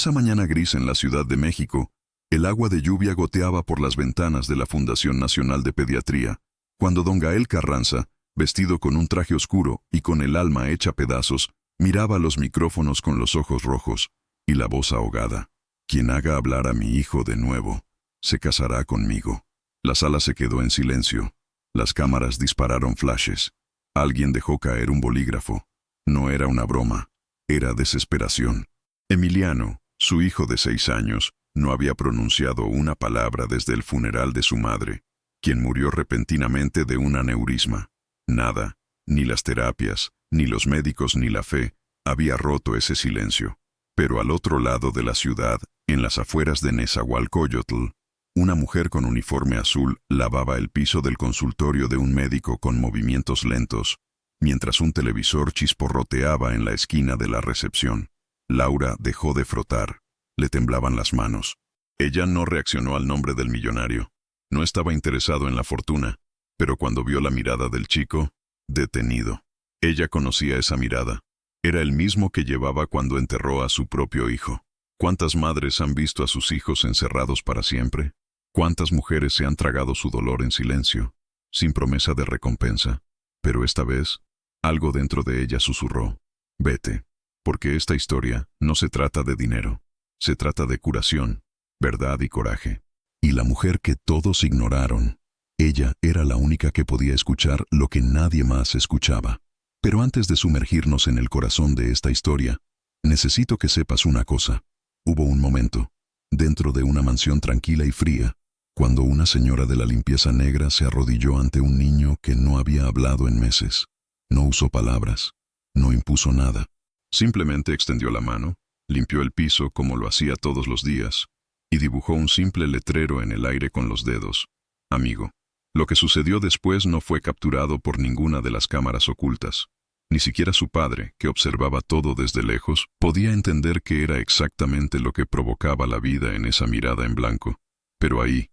esa mañana gris en la Ciudad de México, el agua de lluvia goteaba por las ventanas de la Fundación Nacional de Pediatría, cuando don Gael Carranza, vestido con un traje oscuro y con el alma hecha pedazos, miraba los micrófonos con los ojos rojos y la voz ahogada. Quien haga hablar a mi hijo de nuevo, se casará conmigo. La sala se quedó en silencio. Las cámaras dispararon flashes. Alguien dejó caer un bolígrafo. No era una broma, era desesperación. Emiliano, su hijo de 6 años, no había pronunciado una palabra desde el funeral de su madre, quien murió repentinamente de un aneurisma. Nada, ni las terapias, ni los médicos, ni la fe, había roto ese silencio. Pero al otro lado de la ciudad, en las afueras de Nezahualcóyotl, una mujer con uniforme azul lavaba el piso del consultorio de un médico con movimientos lentos, mientras un televisor chisporroteaba en la esquina de la recepción. Laura dejó de frotar. Le temblaban las manos. Ella no reaccionó al nombre del millonario. No estaba interesado en la fortuna, pero cuando vio la mirada del chico, detenido. Ella conocía esa mirada. Era el mismo que llevaba cuando enterró a su propio hijo. ¿Cuántas madres han visto a sus hijos encerrados para siempre? ¿Cuántas mujeres se han tragado su dolor en silencio, sin promesa de recompensa? Pero esta vez, algo dentro de ella susurró: vete, porque esta historia no se trata de dinero. Se trata de curación, verdad y coraje. Y la mujer que todos ignoraron, ella era la única que podía escuchar lo que nadie más escuchaba. Pero antes de sumergirnos en el corazón de esta historia, necesito que sepas una cosa. Hubo un momento, dentro de una mansión tranquila y fría, cuando una señora de la limpieza negra se arrodilló ante un niño que no había hablado en meses. No usó palabras, no impuso nada. Simplemente extendió la mano, limpió el piso como lo hacía todos los días, y dibujó un simple letrero en el aire con los dedos: amigo. Lo que sucedió después no fue capturado por ninguna de las cámaras ocultas. Ni siquiera su padre, que observaba todo desde lejos, podía entender qué era exactamente lo que provocaba la vida en esa mirada en blanco. Pero ahí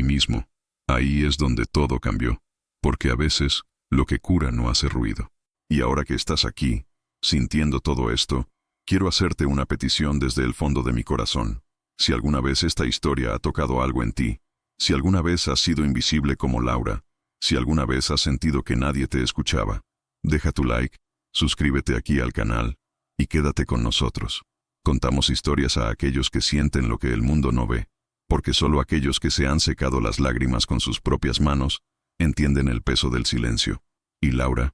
mismo, ahí es donde todo cambió, porque a veces lo que cura no hace ruido. Y ahora que estás aquí, sintiendo todo esto, quiero hacerte una petición desde el fondo de mi corazón. Si alguna vez esta historia ha tocado algo en ti, si alguna vez has sido invisible como Laura, si alguna vez has sentido que nadie te escuchaba, deja tu like, suscríbete aquí al canal, y quédate con nosotros. Contamos historias a aquellos que sienten lo que el mundo no ve, porque solo aquellos que se han secado las lágrimas con sus propias manos, entienden el peso del silencio. Y Laura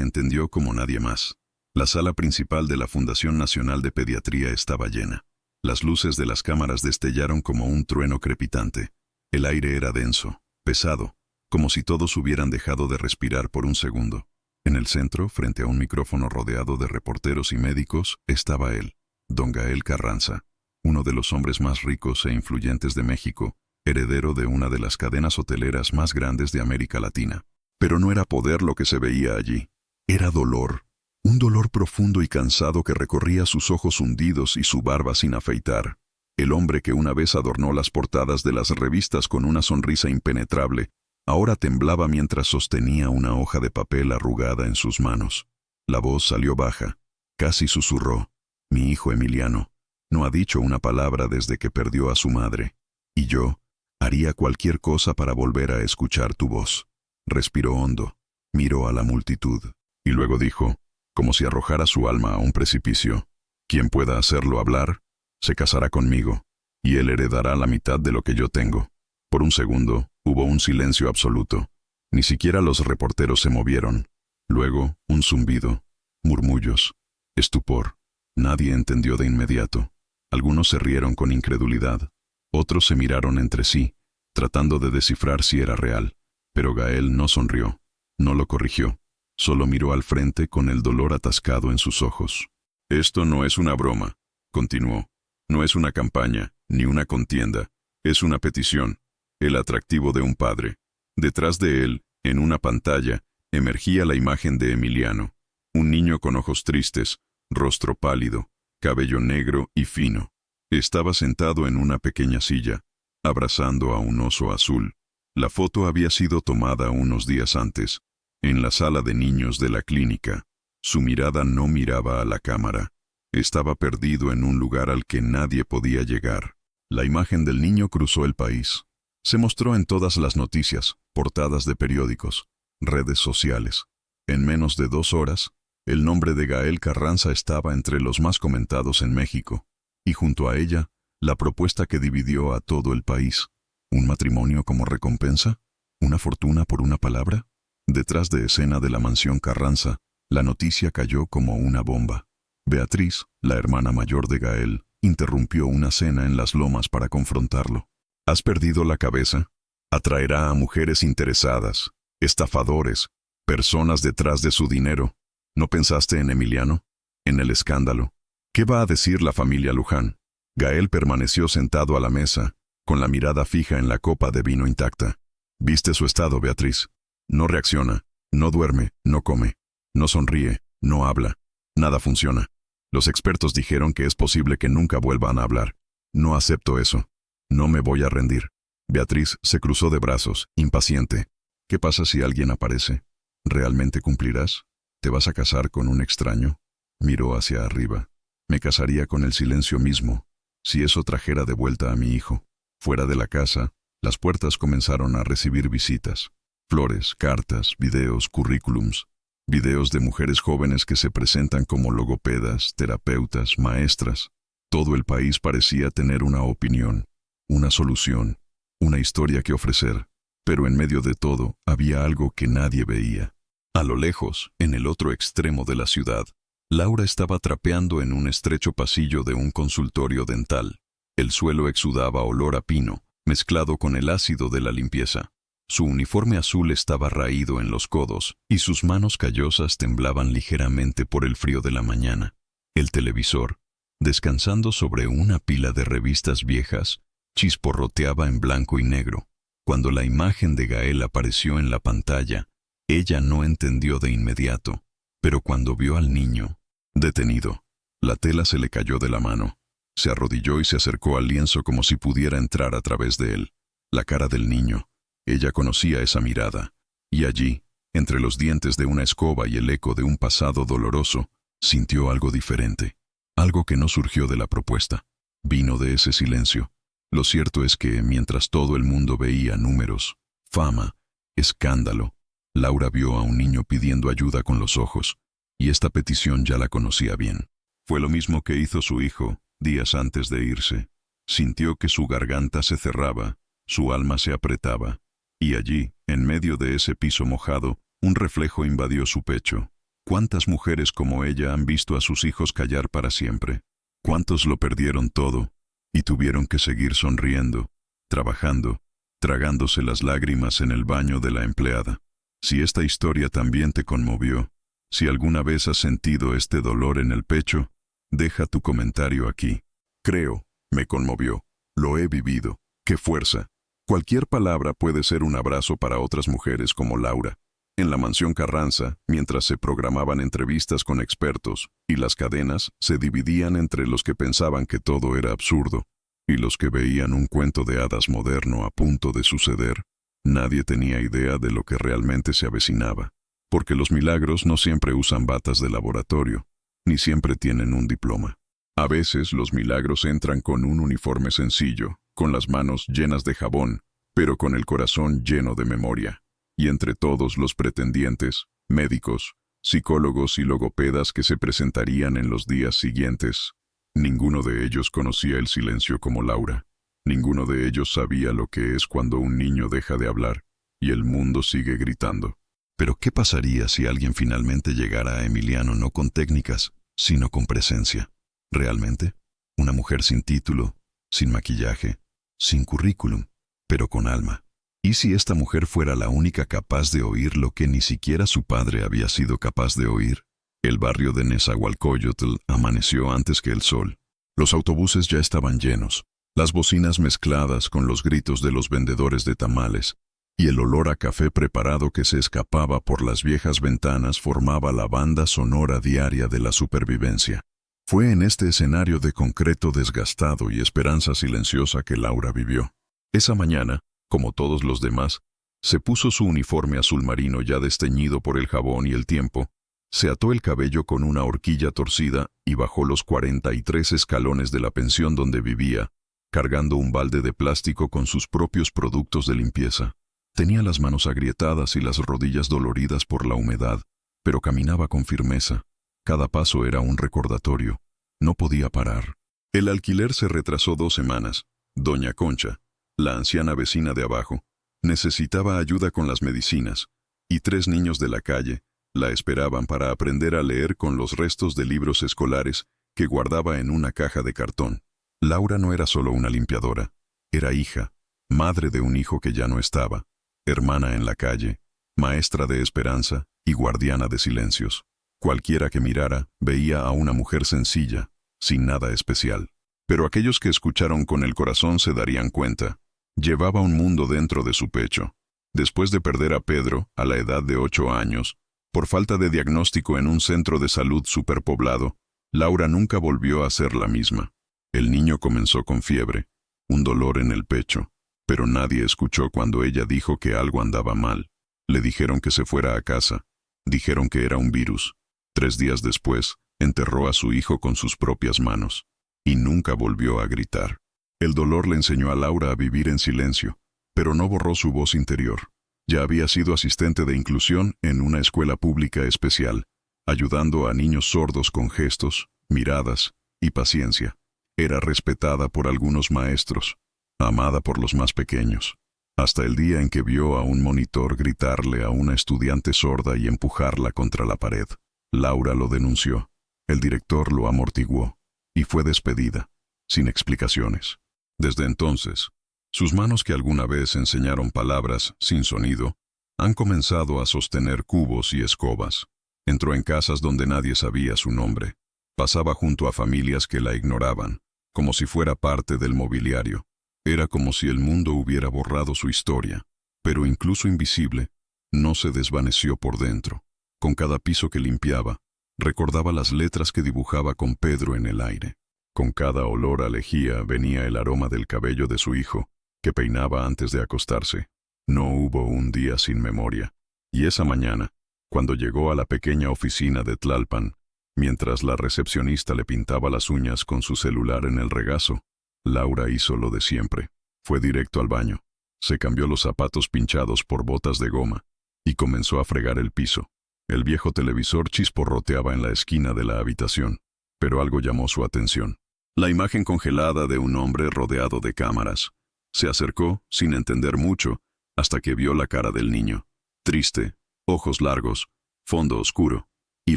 entendió como nadie más. La sala principal de la Fundación Nacional de Pediatría estaba llena. Las luces de las cámaras destellaron como un trueno crepitante. El aire era denso, pesado, como si todos hubieran dejado de respirar por un segundo. En el centro, frente a un micrófono rodeado de reporteros y médicos, estaba él, don Gael Carranza, uno de los hombres más ricos e influyentes de México, heredero de una de las cadenas hoteleras más grandes de América Latina. Pero no era poder lo que se veía allí. Era dolor. Un dolor profundo y cansado que recorría sus ojos hundidos y su barba sin afeitar. El hombre que una vez adornó las portadas de las revistas con una sonrisa impenetrable, ahora temblaba mientras sostenía una hoja de papel arrugada en sus manos. La voz salió baja, casi susurró: mi hijo Emiliano no ha dicho una palabra desde que perdió a su madre, y yo haría cualquier cosa para volver a escuchar tu voz. Respiró hondo, miró a la multitud, y luego dijo, como si arrojara su alma a un precipicio: quien pueda hacerlo hablar, se casará conmigo, y él heredará la mitad de lo que yo tengo. Por un segundo, hubo un silencio absoluto. Ni siquiera los reporteros se movieron. Luego, un zumbido, murmullos, estupor. Nadie entendió de inmediato. Algunos se rieron con incredulidad. Otros se miraron entre sí, tratando de descifrar si era real. Pero Gael no sonrió, no lo corrigió. Solo miró al frente con el dolor atascado en sus ojos. Esto no es una broma, continuó. No es una campaña, ni una contienda. Es una petición. El atractivo de un padre. Detrás de él, en una pantalla, emergía la imagen de Emiliano. Un niño con ojos tristes, rostro pálido, cabello negro y fino. Estaba sentado en una pequeña silla, abrazando a un oso azul. La foto había sido tomada unos días antes, en la sala de niños de la clínica. Su mirada no miraba a la cámara. Estaba perdido en un lugar al que nadie podía llegar. La imagen del niño cruzó el país. Se mostró en todas las noticias, portadas de periódicos, redes sociales. En menos de 2 horas, el nombre de Gael Carranza estaba entre los más comentados en México, y junto a ella, la propuesta que dividió a todo el país. ¿Un matrimonio como recompensa? ¿Una fortuna por una palabra? Detrás de escena de la mansión Carranza, la noticia cayó como una bomba. Beatriz, la hermana mayor de Gael, interrumpió una cena en Las Lomas para confrontarlo. ¿Has perdido la cabeza? Atraerá a mujeres interesadas, estafadores, personas detrás de su dinero. ¿No pensaste en Emiliano? ¿En el escándalo? ¿Qué va a decir la familia Luján? Gael permaneció sentado a la mesa, con la mirada fija en la copa de vino intacta. ¿Viste su estado, Beatriz? No reacciona, no duerme, no come, no sonríe, no habla. Nada funciona. Los expertos dijeron que es posible que nunca vuelvan a hablar. No acepto eso. No me voy a rendir. Beatriz se cruzó de brazos, impaciente. ¿Qué pasa si alguien aparece? ¿Realmente cumplirás? ¿Te vas a casar con un extraño? Miró hacia arriba. Me casaría con el silencio mismo, si eso trajera de vuelta a mi hijo. Fuera de la casa, las puertas comenzaron a recibir visitas. Flores, cartas, videos, currículums. Videos de mujeres jóvenes que se presentan como logopedas, terapeutas, maestras. Todo el país parecía tener una opinión, una solución, una historia que ofrecer. Pero en medio de todo había algo que nadie veía. A lo lejos, en el otro extremo de la ciudad, Laura estaba trapeando en un estrecho pasillo de un consultorio dental. El suelo exudaba olor a pino, mezclado con el ácido de la limpieza. Su uniforme azul estaba raído en los codos, y sus manos callosas temblaban ligeramente por el frío de la mañana. El televisor, descansando sobre una pila de revistas viejas, chisporroteaba en blanco y negro. Cuando la imagen de Gael apareció en la pantalla, ella no entendió de inmediato, pero cuando vio al niño, detenido, la tela se le cayó de la mano. Se arrodilló y se acercó al lienzo como si pudiera entrar a través de él. La cara del niño. Ella conocía esa mirada, y allí, entre los dientes de una escoba y el eco de un pasado doloroso, sintió algo diferente, algo que no surgió de la propuesta, vino de ese silencio. Lo cierto es que, mientras todo el mundo veía números, fama, escándalo, Laura vio a un niño pidiendo ayuda con los ojos, y esta petición ya la conocía bien. Fue lo mismo que hizo su hijo, días antes de irse. Sintió que su garganta se cerraba, su alma se apretaba. Y allí, en medio de ese piso mojado, un reflejo invadió su pecho. ¿Cuántas mujeres como ella han visto a sus hijos callar para siempre? ¿Cuántos lo perdieron todo y tuvieron que seguir sonriendo, trabajando, tragándose las lágrimas en el baño de la empleada? Si esta historia también te conmovió, si alguna vez has sentido este dolor en el pecho, deja tu comentario aquí. Creo, me conmovió, lo he vivido, qué fuerza. Cualquier palabra puede ser un abrazo para otras mujeres como Laura. En la mansión Carranza, mientras se programaban entrevistas con expertos, y las cadenas se dividían entre los que pensaban que todo era absurdo, y los que veían un cuento de hadas moderno a punto de suceder, nadie tenía idea de lo que realmente se avecinaba, porque los milagros no siempre usan batas de laboratorio, ni siempre tienen un diploma. A veces los milagros entran con un uniforme sencillo, con las manos llenas de jabón, pero con el corazón lleno de memoria. Y entre todos los pretendientes, médicos, psicólogos y logopedas que se presentarían en los días siguientes, ninguno de ellos conocía el silencio como Laura. Ninguno de ellos sabía lo que es cuando un niño deja de hablar y el mundo sigue gritando. Pero ¿qué pasaría si alguien finalmente llegara a Emiliano no con técnicas, sino con presencia? ¿Realmente? Una mujer sin título, sin maquillaje, sin currículum, pero con alma. ¿Y si esta mujer fuera la única capaz de oír lo que ni siquiera su padre había sido capaz de oír? El barrio de Nezahualcóyotl amaneció antes que el sol. Los autobuses ya estaban llenos, las bocinas mezcladas con los gritos de los vendedores de tamales, y el olor a café preparado que se escapaba por las viejas ventanas formaba la banda sonora diaria de la supervivencia. Fue en este escenario de concreto desgastado y esperanza silenciosa que Laura vivió. Esa mañana, como todos los demás, se puso su uniforme azul marino ya desteñido por el jabón y el tiempo, Se ató el cabello con una horquilla torcida y bajó los 43 escalones de la pensión donde vivía, cargando un balde de plástico con sus propios productos de limpieza. Tenía las manos agrietadas y las rodillas doloridas por la humedad, pero caminaba con firmeza. Cada paso era un recordatorio. No podía parar. El alquiler se retrasó 2 semanas. Doña Concha, la anciana vecina de abajo, necesitaba ayuda con las medicinas, y 3 niños de la calle la esperaban para aprender a leer con los restos de libros escolares que guardaba en una caja de cartón. Laura no era solo una limpiadora, era hija, madre de un hijo que ya no estaba, hermana en la calle, maestra de esperanza y guardiana de silencios. Cualquiera que mirara veía a una mujer sencilla, sin nada especial. Pero aquellos que escucharon con el corazón se darían cuenta. Llevaba un mundo dentro de su pecho. Después de perder a Pedro, a la edad de 8 años, por falta de diagnóstico en un centro de salud superpoblado, Laura nunca volvió a ser la misma. El niño comenzó con fiebre, un dolor en el pecho, pero nadie escuchó cuando ella dijo que algo andaba mal. Le dijeron que se fuera a casa. Dijeron que era un virus. 3 días después, enterró a su hijo con sus propias manos. Y nunca volvió a gritar. El dolor le enseñó a Laura a vivir en silencio, pero no borró su voz interior. Ya había sido asistente de inclusión en una escuela pública especial, ayudando a niños sordos con gestos, miradas y paciencia. Era respetada por algunos maestros, amada por los más pequeños, hasta el día en que vio a un monitor gritarle a una estudiante sorda y empujarla contra la pared. Laura lo denunció. El director lo amortiguó y fue despedida, sin explicaciones. Desde entonces, sus manos que alguna vez enseñaron palabras sin sonido, han comenzado a sostener cubos y escobas. Entró en casas donde nadie sabía su nombre. Pasaba junto a familias que la ignoraban, como si fuera parte del mobiliario. Era como si el mundo hubiera borrado su historia, pero incluso invisible, no se desvaneció por dentro. Con cada piso que limpiaba, recordaba las letras que dibujaba con Pedro en el aire. Con cada olor a lejía venía el aroma del cabello de su hijo, que peinaba antes de acostarse. No hubo un día sin memoria. Y esa mañana, cuando llegó a la pequeña oficina de Tlalpan, mientras la recepcionista le pintaba las uñas con su celular en el regazo, Laura hizo lo de siempre. Fue directo al baño, se cambió los zapatos pinchados por botas de goma, y comenzó a fregar el piso. El viejo televisor chisporroteaba en la esquina de la habitación, pero algo llamó su atención. La imagen congelada de un hombre rodeado de cámaras. Se acercó, sin entender mucho, hasta que vio la cara del niño. Triste, ojos largos, fondo oscuro. Y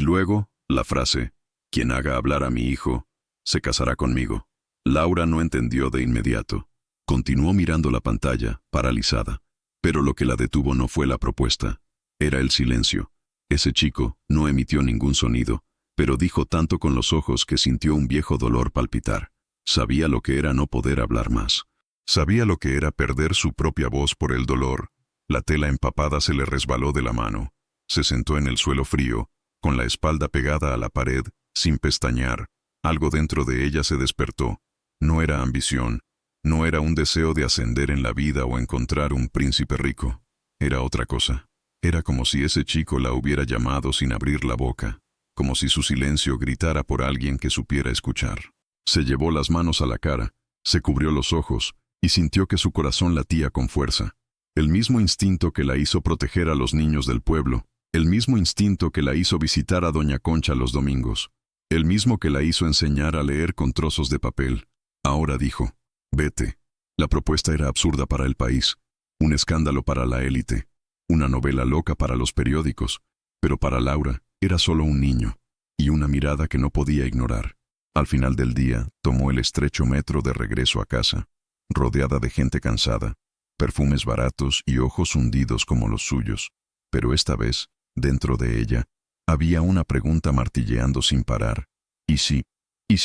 luego, la frase, «Quien haga hablar a mi hijo, se casará conmigo». Laura no entendió de inmediato. Continuó mirando la pantalla, paralizada. Pero lo que la detuvo no fue la propuesta. Era el silencio. Ese chico no emitió ningún sonido, pero dijo tanto con los ojos que sintió un viejo dolor palpitar. Sabía lo que era no poder hablar más. Sabía lo que era perder su propia voz por el dolor. La tela empapada se le resbaló de la mano. Se sentó en el suelo frío, con la espalda pegada a la pared, sin pestañear. Algo dentro de ella se despertó. No era ambición, no era un deseo de ascender en la vida o encontrar un príncipe rico. Era otra cosa. Era como si ese chico la hubiera llamado sin abrir la boca, como si su silencio gritara por alguien que supiera escuchar. Se llevó las manos a la cara, se cubrió los ojos y sintió que su corazón latía con fuerza. El mismo instinto que la hizo proteger a los niños del pueblo, el mismo instinto que la hizo visitar a Doña Concha los domingos, el mismo que la hizo enseñar a leer con trozos de papel. Ahora dijo, «Vete». La propuesta era absurda para el país, un escándalo para la élite, una novela loca para los periódicos, pero para Laura era solo un niño, y una mirada que no podía ignorar. Al final del día, tomó el estrecho metro de regreso a casa, rodeada de gente cansada, perfumes baratos y ojos hundidos como los suyos. Pero esta vez, dentro de ella, había una pregunta martilleando sin parar. ¿Y si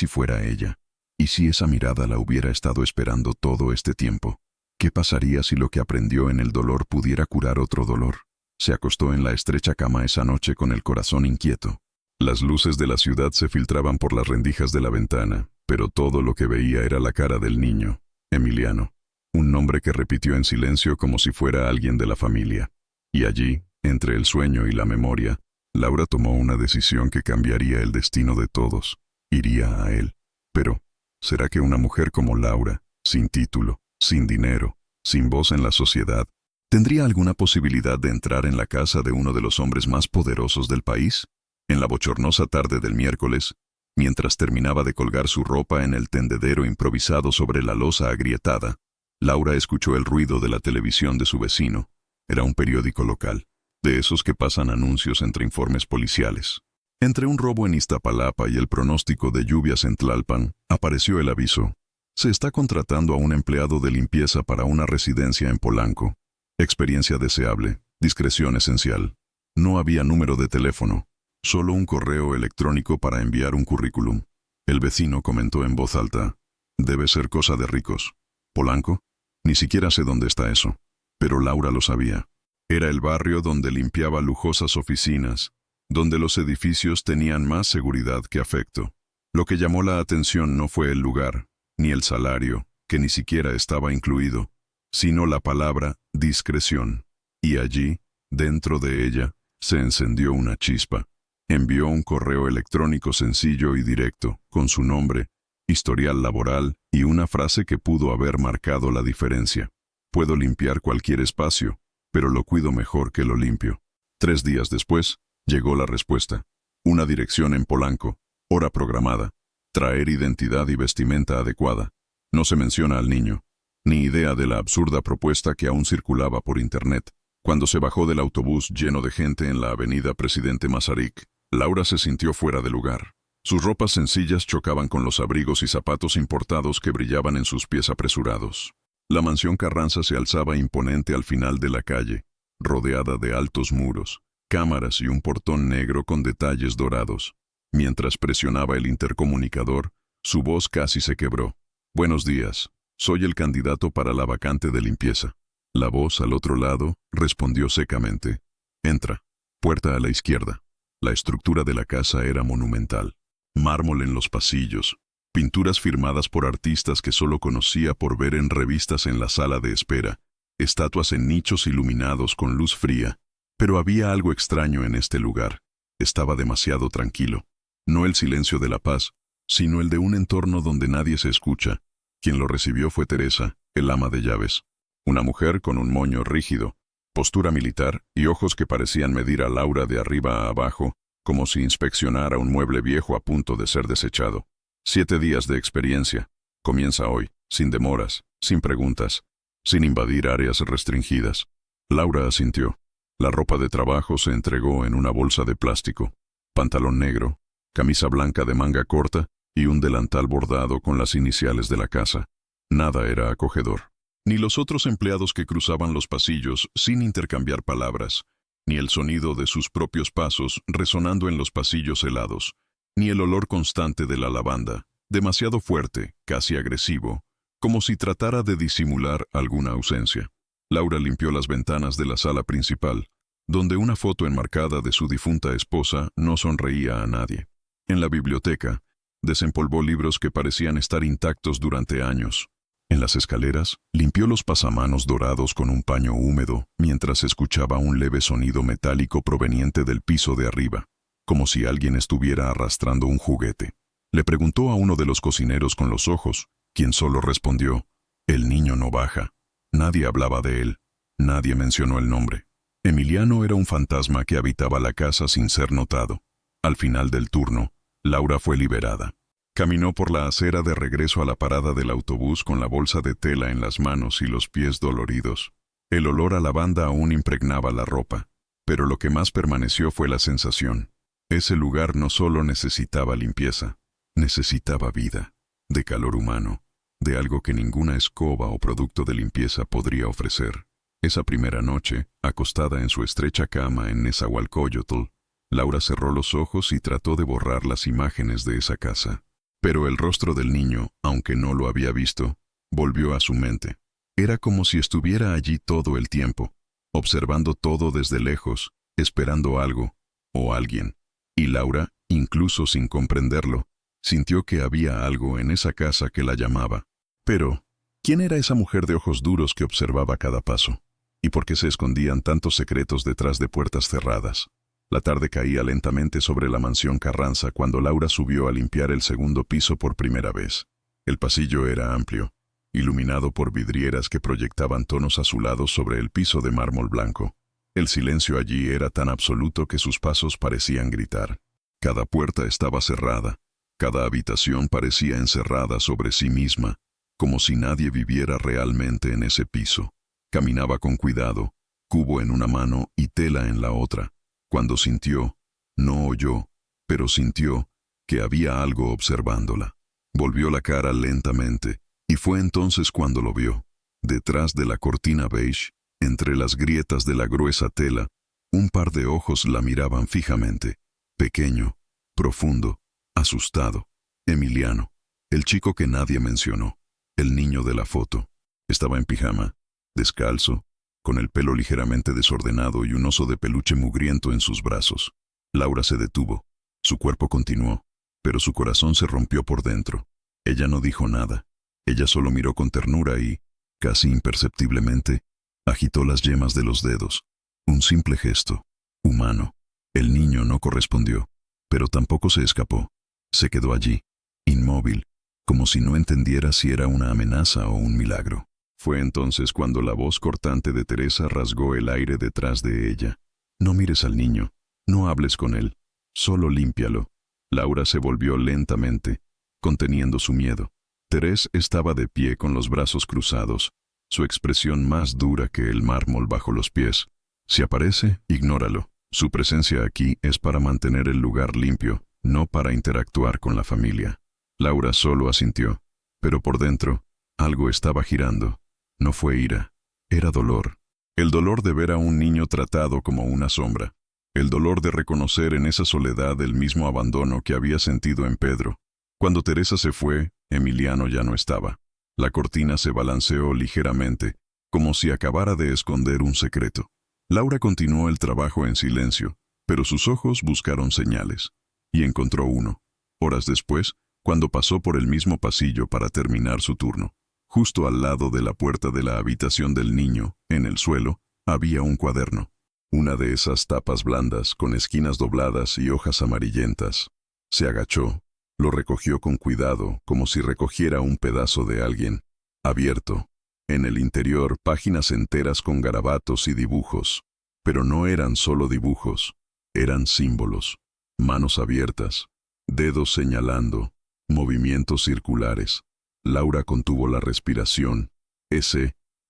fuera ella? ¿Y si esa mirada la hubiera estado esperando todo este tiempo? ¿Qué pasaría si lo que aprendió en el dolor pudiera curar otro dolor? Se acostó en la estrecha cama esa noche con el corazón inquieto. Las luces de la ciudad se filtraban por las rendijas de la ventana, pero todo lo que veía era la cara del niño, Emiliano, un nombre que repitió en silencio como si fuera alguien de la familia. Y allí, entre el sueño y la memoria, Laura tomó una decisión que cambiaría el destino de todos. Iría a él. Pero, ¿será que una mujer como Laura, sin título, sin dinero, sin voz en la sociedad, tendría alguna posibilidad de entrar en la casa de uno de los hombres más poderosos del país? En la bochornosa tarde del miércoles, mientras terminaba de colgar su ropa en el tendedero improvisado sobre la losa agrietada, Laura escuchó el ruido de la televisión de su vecino. Era un periódico local, de esos que pasan anuncios entre informes policiales. Entre un robo en Iztapalapa y el pronóstico de lluvias en Tlalpan, apareció el aviso: se está contratando a un empleado de limpieza para una residencia en Polanco. Experiencia deseable, discreción esencial. No había número de teléfono, solo un correo electrónico para enviar un currículum. El vecino comentó en voz alta: debe ser cosa de ricos. ¿Polanco? Ni siquiera sé dónde está eso. Pero Laura lo sabía. Era el barrio donde limpiaba lujosas oficinas, donde los edificios tenían más seguridad que afecto. Lo que llamó la atención no fue el lugar, ni el salario, que ni siquiera estaba incluido, sino la palabra discreción. Y allí, dentro de ella, se encendió una chispa. Envió un correo electrónico sencillo y directo, con su nombre, historial laboral y una frase que pudo haber marcado la diferencia: puedo limpiar cualquier espacio, pero lo cuido mejor que lo limpio. 3 días después, llegó la respuesta: una dirección en Polanco, hora programada, traer identidad y vestimenta adecuada. No se menciona al niño, ni idea de la absurda propuesta que aún circulaba por internet. Cuando se bajó del autobús lleno de gente en la avenida Presidente Masaryk, Laura se sintió fuera de lugar. Sus ropas sencillas chocaban con los abrigos y zapatos importados que brillaban en sus pies apresurados. La mansión Carranza se alzaba imponente al final de la calle, rodeada de altos muros, cámaras y un portón negro con detalles dorados. Mientras presionaba el intercomunicador, su voz casi se quebró. Buenos días, soy el candidato para la vacante de limpieza. La voz al otro lado respondió secamente: entra, puerta a la izquierda. La estructura de la casa era monumental. Mármol en los pasillos, pinturas firmadas por artistas que solo conocía por ver en revistas en la sala de espera, estatuas en nichos iluminados con luz fría. Pero había algo extraño en este lugar. Estaba demasiado tranquilo. No el silencio de la paz, sino el de un entorno donde nadie se escucha. Quien lo recibió fue Teresa, el ama de llaves. Una mujer con un moño rígido, postura militar y ojos que parecían medir a Laura de arriba a abajo, como si inspeccionara un mueble viejo a punto de ser desechado. 7 días de experiencia. Comienza hoy, sin demoras, sin preguntas, sin invadir áreas restringidas. Laura asintió. La ropa de trabajo se entregó en una bolsa de plástico. Pantalón negro, camisa blanca de manga corta y un delantal bordado con las iniciales de la casa. Nada era acogedor. Ni los otros empleados que cruzaban los pasillos sin intercambiar palabras, ni el sonido de sus propios pasos resonando en los pasillos helados, ni el olor constante de la lavanda, demasiado fuerte, casi agresivo, como si tratara de disimular alguna ausencia. Laura limpió las ventanas de la sala principal, donde una foto enmarcada de su difunta esposa no sonreía a nadie. En la biblioteca, desempolvó libros que parecían estar intactos durante años. En las escaleras, limpió los pasamanos dorados con un paño húmedo mientras escuchaba un leve sonido metálico proveniente del piso de arriba, como si alguien estuviera arrastrando un juguete. Le preguntó a uno de los cocineros con los ojos, quien solo respondió: el niño no baja. Nadie hablaba de él, nadie mencionó el nombre. Emiliano era un fantasma que habitaba la casa sin ser notado. Al final del turno, Laura fue liberada. Caminó por la acera de regreso a la parada del autobús con la bolsa de tela en las manos y los pies doloridos. El olor a lavanda aún impregnaba la ropa, pero lo que más permaneció fue la sensación. Ese lugar no solo necesitaba limpieza, necesitaba vida, de calor humano, de algo que ninguna escoba o producto de limpieza podría ofrecer. Esa primera noche, acostada en su estrecha cama en Nezahualcóyotl, Laura cerró los ojos y trató de borrar las imágenes de esa casa. Pero el rostro del niño, aunque no lo había visto, volvió a su mente. Era como si estuviera allí todo el tiempo, observando todo desde lejos, esperando algo, o alguien. Y Laura, incluso sin comprenderlo, sintió que había algo en esa casa que la llamaba. Pero, ¿quién era esa mujer de ojos duros que observaba cada paso? ¿Y por qué se escondían tantos secretos detrás de puertas cerradas? La tarde caía lentamente sobre la mansión Carranza cuando Laura subió a limpiar el segundo piso por primera vez. El pasillo era amplio, iluminado por vidrieras que proyectaban tonos azulados sobre el piso de mármol blanco. El silencio allí era tan absoluto que sus pasos parecían gritar. Cada puerta estaba cerrada, cada habitación parecía encerrada sobre sí misma, como si nadie viviera realmente en ese piso. Caminaba con cuidado, cubo en una mano y tela en la otra, cuando sintió, no oyó, pero sintió, que había algo observándola. Volvió la cara lentamente, y fue entonces cuando lo vio. Detrás de la cortina beige, entre las grietas de la gruesa tela, un par de ojos la miraban fijamente. Pequeño, profundo, asustado. Emiliano, el chico que nadie mencionó, el niño de la foto. Estaba en pijama, descalzo, con el pelo ligeramente desordenado y un oso de peluche mugriento en sus brazos. Laura se detuvo. Su cuerpo continuó, pero su corazón se rompió por dentro. Ella no dijo nada. Ella solo miró con ternura y, casi imperceptiblemente, agitó las yemas de los dedos. Un simple gesto, humano. El niño no correspondió, pero tampoco se escapó. Se quedó allí, inmóvil, como si no entendiera si era una amenaza o un milagro. Fue entonces cuando la voz cortante de Teresa rasgó el aire detrás de ella. No mires al niño, no hables con él, solo límpialo. Laura se volvió lentamente, conteniendo su miedo. Teresa estaba de pie con los brazos cruzados, su expresión más dura que el mármol bajo los pies. Si aparece, ignóralo. Su presencia aquí es para mantener el lugar limpio, no para interactuar con la familia. Laura solo asintió, pero por dentro, algo estaba girando. No fue ira, era dolor. El dolor de ver a un niño tratado como una sombra. El dolor de reconocer en esa soledad el mismo abandono que había sentido en Pedro. Cuando Teresa se fue, Emiliano ya no estaba. La cortina se balanceó ligeramente, como si acabara de esconder un secreto. Laura continuó el trabajo en silencio, pero sus ojos buscaron señales, y encontró uno. Horas después, cuando pasó por el mismo pasillo para terminar su turno. Justo al lado de la puerta de la habitación del niño, en el suelo, había un cuaderno. Una de esas tapas blandas, con esquinas dobladas y hojas amarillentas. Se agachó, lo recogió con cuidado, como si recogiera un pedazo de alguien. Abierto. En el interior, páginas enteras con garabatos y dibujos. Pero no eran solo dibujos, eran símbolos. Manos abiertas, dedos señalando, movimientos circulares. Laura contuvo la respiración.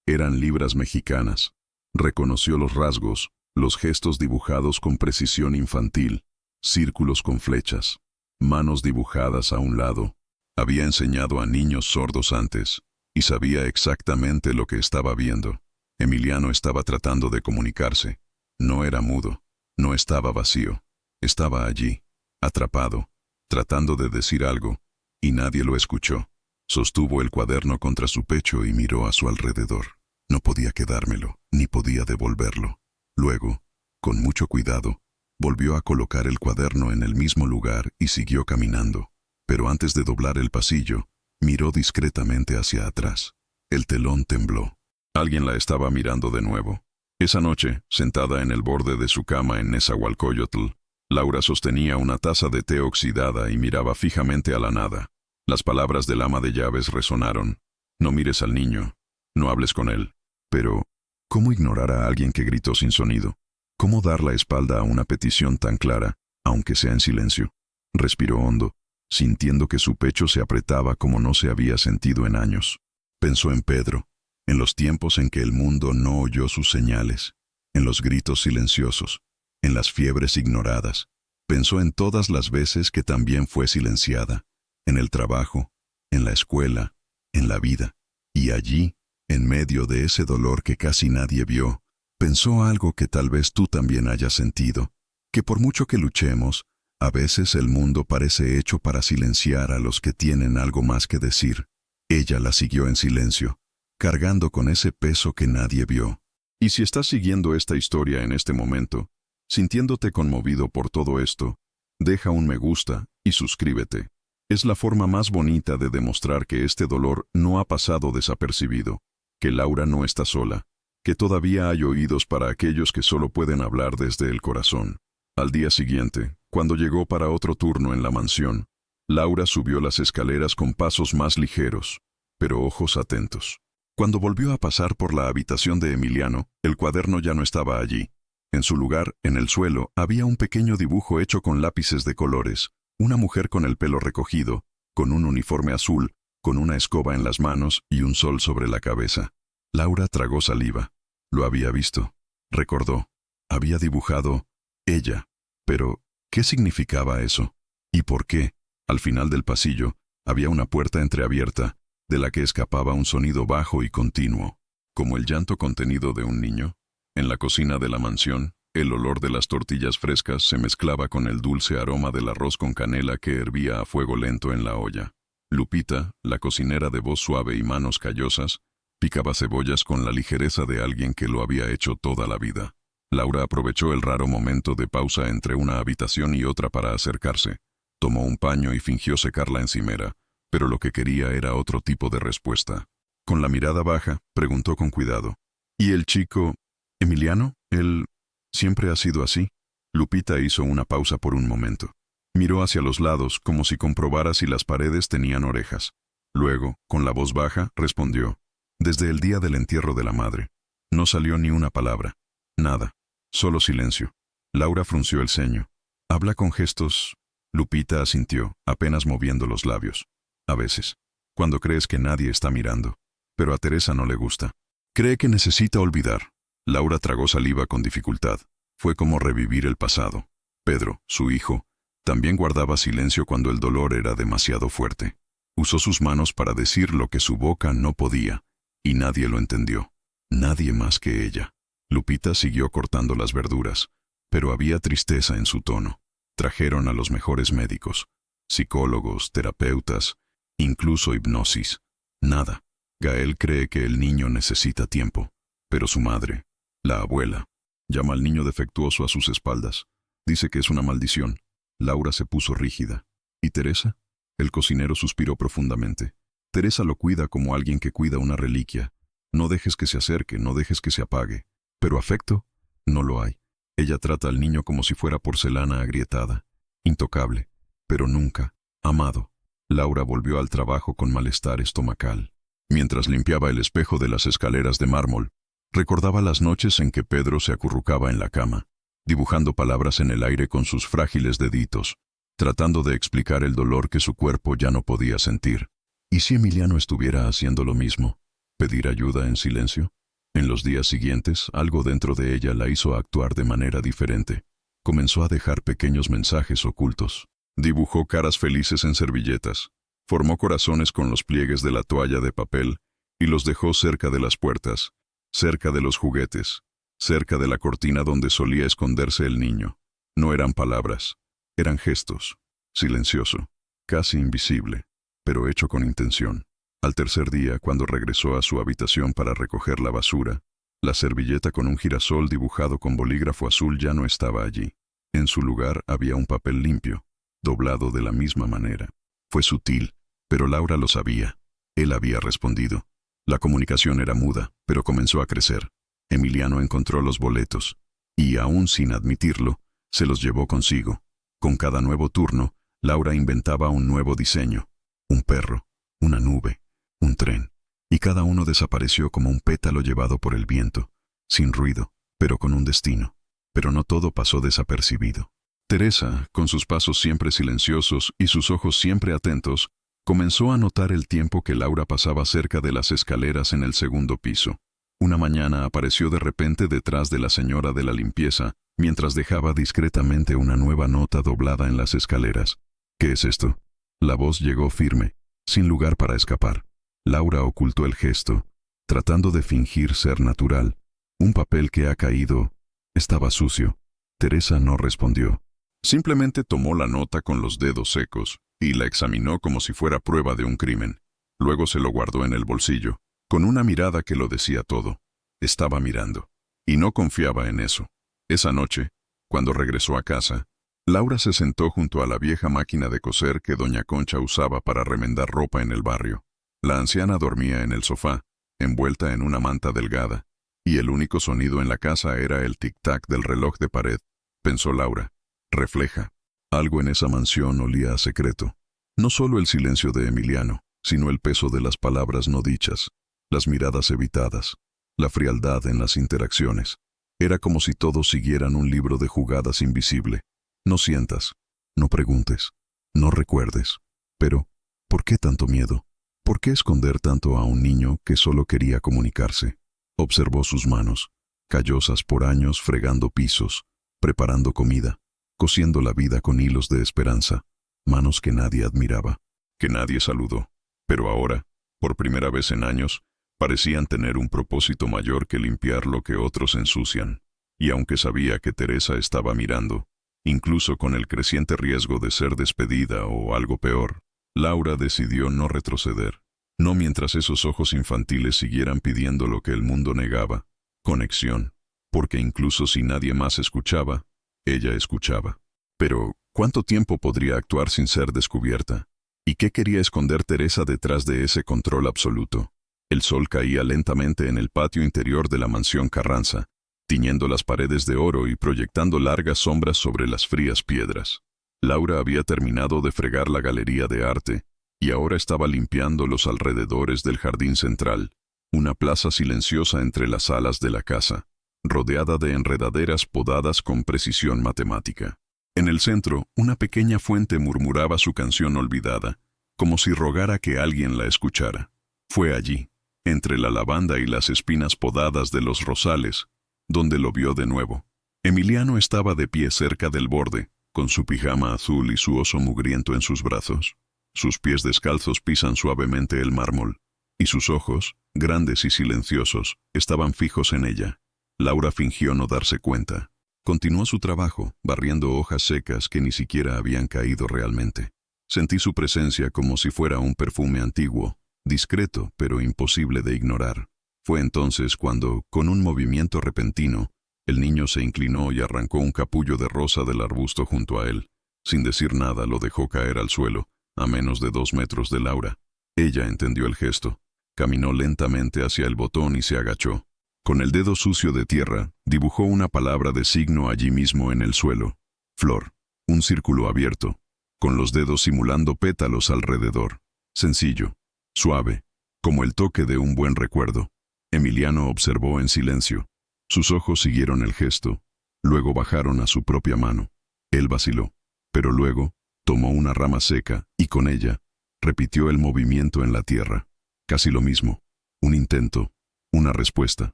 Eran libras mexicanas. Reconoció los rasgos, los gestos dibujados con precisión infantil, círculos con flechas, manos dibujadas a un lado. Había enseñado a niños sordos antes, y sabía exactamente lo que estaba viendo. Emiliano estaba tratando de comunicarse. No era mudo, no estaba vacío. Estaba allí, atrapado, tratando de decir algo, y nadie lo escuchó. Sostuvo el cuaderno contra su pecho y miró a su alrededor. No podía quedármelo, ni podía devolverlo. Luego, con mucho cuidado, volvió a colocar el cuaderno en el mismo lugar y siguió caminando. Pero antes de doblar el pasillo, miró discretamente hacia atrás. El telón tembló. Alguien la estaba mirando de nuevo. Esa noche, sentada en el borde de su cama en Nezahualcóyotl, Laura sostenía una taza de té oxidada y miraba fijamente a la nada. Las palabras del ama de llaves resonaron. No mires al niño, no hables con él. Pero, ¿cómo ignorar a alguien que gritó sin sonido? ¿Cómo dar la espalda a una petición tan clara, aunque sea en silencio? Respiró hondo, sintiendo que su pecho se apretaba como no se había sentido en años. Pensó en Pedro, en los tiempos en que el mundo no oyó sus señales, en los gritos silenciosos, en las fiebres ignoradas. Pensó en todas las veces que también fue silenciada, en el trabajo, en la escuela, en la vida. Y allí, en medio de ese dolor que casi nadie vio, pensó algo que tal vez tú también hayas sentido, que por mucho que luchemos, a veces el mundo parece hecho para silenciar a los que tienen algo más que decir. Ella la siguió en silencio, cargando con ese peso que nadie vio. Y si estás siguiendo esta historia en este momento, sintiéndote conmovido por todo esto, deja un me gusta y suscríbete. Es la forma más bonita de demostrar que este dolor no ha pasado desapercibido, que Laura no está sola, que todavía hay oídos para aquellos que solo pueden hablar desde el corazón. Al día siguiente, cuando llegó para otro turno en la mansión, Laura subió las escaleras con pasos más ligeros, pero ojos atentos. Cuando volvió a pasar por la habitación de Emiliano, el cuaderno ya no estaba allí. En su lugar, en el suelo, había un pequeño dibujo hecho con lápices de colores, una mujer con el pelo recogido, con un uniforme azul, con una escoba en las manos y un sol sobre la cabeza. Laura tragó saliva. Lo había visto. Recordó. Había dibujado ella. Pero, ¿qué significaba eso? ¿Y por qué? Al final del pasillo, había una puerta entreabierta, de la que escapaba un sonido bajo y continuo, como el llanto contenido de un niño. En la cocina de la mansión, el olor de las tortillas frescas se mezclaba con el dulce aroma del arroz con canela que hervía a fuego lento en la olla. Lupita, la cocinera de voz suave y manos callosas, picaba cebollas con la ligereza de alguien que lo había hecho toda la vida. Laura aprovechó el raro momento de pausa entre una habitación y otra para acercarse. Tomó un paño y fingió secar la encimera, pero lo que quería era otro tipo de respuesta. Con la mirada baja, preguntó con cuidado. ¿Y el chico, Emiliano? ¿Él siempre ha sido así? Lupita hizo una pausa por un momento. Miró hacia los lados como si comprobara si las paredes tenían orejas. Luego, con la voz baja, respondió. Desde el día del entierro de la madre. No salió ni una palabra. Nada. Solo silencio. Laura frunció el ceño. ¿Habla con gestos? Lupita asintió, apenas moviendo los labios. A veces. Cuando crees que nadie está mirando. Pero a Teresa no le gusta. Cree que necesita olvidar. Laura tragó saliva con dificultad. Fue como revivir el pasado. Pedro, su hijo, también guardaba silencio cuando el dolor era demasiado fuerte. Usó sus manos para decir lo que su boca no podía, y nadie lo entendió. Nadie más que ella. Lupita siguió cortando las verduras, pero había tristeza en su tono. Trajeron a los mejores médicos, psicólogos, terapeutas, incluso hipnosis. Nada. Gael cree que el niño necesita tiempo, pero su madre, la abuela, llama al niño defectuoso a sus espaldas. Dice que es una maldición. Laura se puso rígida. ¿Y Teresa? El cocinero suspiró profundamente. Teresa lo cuida como alguien que cuida una reliquia. No dejes que se acerque, no dejes que se apague. Pero afecto, no lo hay. Ella trata al niño como si fuera porcelana agrietada, intocable, pero nunca amado. Laura volvió al trabajo con malestar estomacal. Mientras limpiaba el espejo de las escaleras de mármol, recordaba las noches en que Pedro se acurrucaba en la cama, dibujando palabras en el aire con sus frágiles deditos, tratando de explicar el dolor que su cuerpo ya no podía sentir. ¿Y si Emiliano estuviera haciendo lo mismo? ¿Pedir ayuda en silencio? En los días siguientes, algo dentro de ella la hizo actuar de manera diferente. Comenzó a dejar pequeños mensajes ocultos. Dibujó caras felices en servilletas. Formó corazones con los pliegues de la toalla de papel y los dejó cerca de las puertas, cerca de los juguetes, cerca de la cortina donde solía esconderse el niño. No eran palabras, eran gestos. Silencioso, casi invisible, pero hecho con intención. Al tercer día, cuando regresó a su habitación para recoger la basura, la servilleta con un girasol dibujado con bolígrafo azul ya no estaba allí. En su lugar había un papel limpio, doblado de la misma manera. Fue sutil, pero Laura lo sabía. Él había respondido. La comunicación era muda, pero comenzó a crecer. Emiliano encontró los boletos, y aún sin admitirlo, se los llevó consigo. Con cada nuevo turno, Laura inventaba un nuevo diseño. Un perro, una nube, un tren, y cada uno desapareció como un pétalo llevado por el viento, sin ruido, pero con un destino. Pero no todo pasó desapercibido. Teresa, con sus pasos siempre silenciosos y sus ojos siempre atentos, comenzó a notar el tiempo que Laura pasaba cerca de las escaleras en el segundo piso. Una mañana apareció de repente detrás de la señora de la limpieza, mientras dejaba discretamente una nueva nota doblada en las escaleras. ¿Qué es esto? La voz llegó firme, sin lugar para escapar. Laura ocultó el gesto, tratando de fingir ser natural. Un papel que ha caído. Estaba sucio. Teresa no respondió. Simplemente tomó la nota con los dedos secos y la examinó como si fuera prueba de un crimen. Luego se lo guardó en el bolsillo, con una mirada que lo decía todo. Estaba mirando. Y no confiaba en eso. Esa noche, cuando regresó a casa, Laura se sentó junto a la vieja máquina de coser que doña Concha usaba para remendar ropa en el barrio. La anciana dormía en el sofá, envuelta en una manta delgada, y el único sonido en la casa era el tic-tac del reloj de pared, pensó Laura. refleja. Algo en esa mansión olía a secreto. No solo el silencio de Emiliano, sino el peso de las palabras no dichas, las miradas evitadas, la frialdad en las interacciones. Era como si todos siguieran un libro de jugadas invisible. No sientas, no preguntes, no recuerdes. Pero, ¿por qué tanto miedo? ¿Por qué esconder tanto a un niño que solo quería comunicarse? Observó sus manos, callosas por años fregando pisos, preparando comida, cosiendo la vida con hilos de esperanza, manos que nadie admiraba, que nadie saludó. Pero ahora, por primera vez en años, parecían tener un propósito mayor que limpiar lo que otros ensucian. Y aunque sabía que Teresa estaba mirando, incluso con el creciente riesgo de ser despedida o algo peor, Laura decidió no retroceder, no mientras esos ojos infantiles siguieran pidiendo lo que el mundo negaba, conexión, porque incluso si nadie más escuchaba, ella escuchaba. Pero, ¿cuánto tiempo podría actuar sin ser descubierta? ¿Y qué quería esconder Teresa detrás de ese control absoluto? El sol caía lentamente en el patio interior de la mansión Carranza, tiñendo las paredes de oro y proyectando largas sombras sobre las frías piedras. Laura había terminado de fregar la galería de arte y ahora estaba limpiando los alrededores del jardín central, una plaza silenciosa entre las alas de la casa, rodeada de enredaderas podadas con precisión matemática. En el centro, una pequeña fuente murmuraba su canción olvidada, como si rogara que alguien la escuchara. Fue allí, entre la lavanda y las espinas podadas de los rosales, donde lo vio de nuevo. Emiliano estaba de pie cerca del borde, con su pijama azul y su oso mugriento en sus brazos. Sus pies descalzos pisan suavemente el mármol, y sus ojos, grandes y silenciosos, estaban fijos en ella. Laura fingió no darse cuenta. Continuó su trabajo, barriendo hojas secas que ni siquiera habían caído realmente. Sentí su presencia como si fuera un perfume antiguo, discreto pero imposible de ignorar. Fue entonces cuando, con un movimiento repentino, el niño se inclinó y arrancó un capullo de rosa del arbusto junto a él. Sin decir nada, lo dejó caer al suelo, a menos de 2 metros de Laura. Ella entendió el gesto. Caminó lentamente hacia el botón y se agachó. Con el dedo sucio de tierra, dibujó una palabra de signo allí mismo en el suelo. Flor. Un círculo abierto, con los dedos simulando pétalos alrededor. Sencillo, suave, como el toque de un buen recuerdo. Emiliano observó en silencio. Sus ojos siguieron el gesto, luego bajaron a su propia mano. Él vaciló, pero luego tomó una rama seca y con ella repitió el movimiento en la tierra. Casi lo mismo, un intento, una respuesta.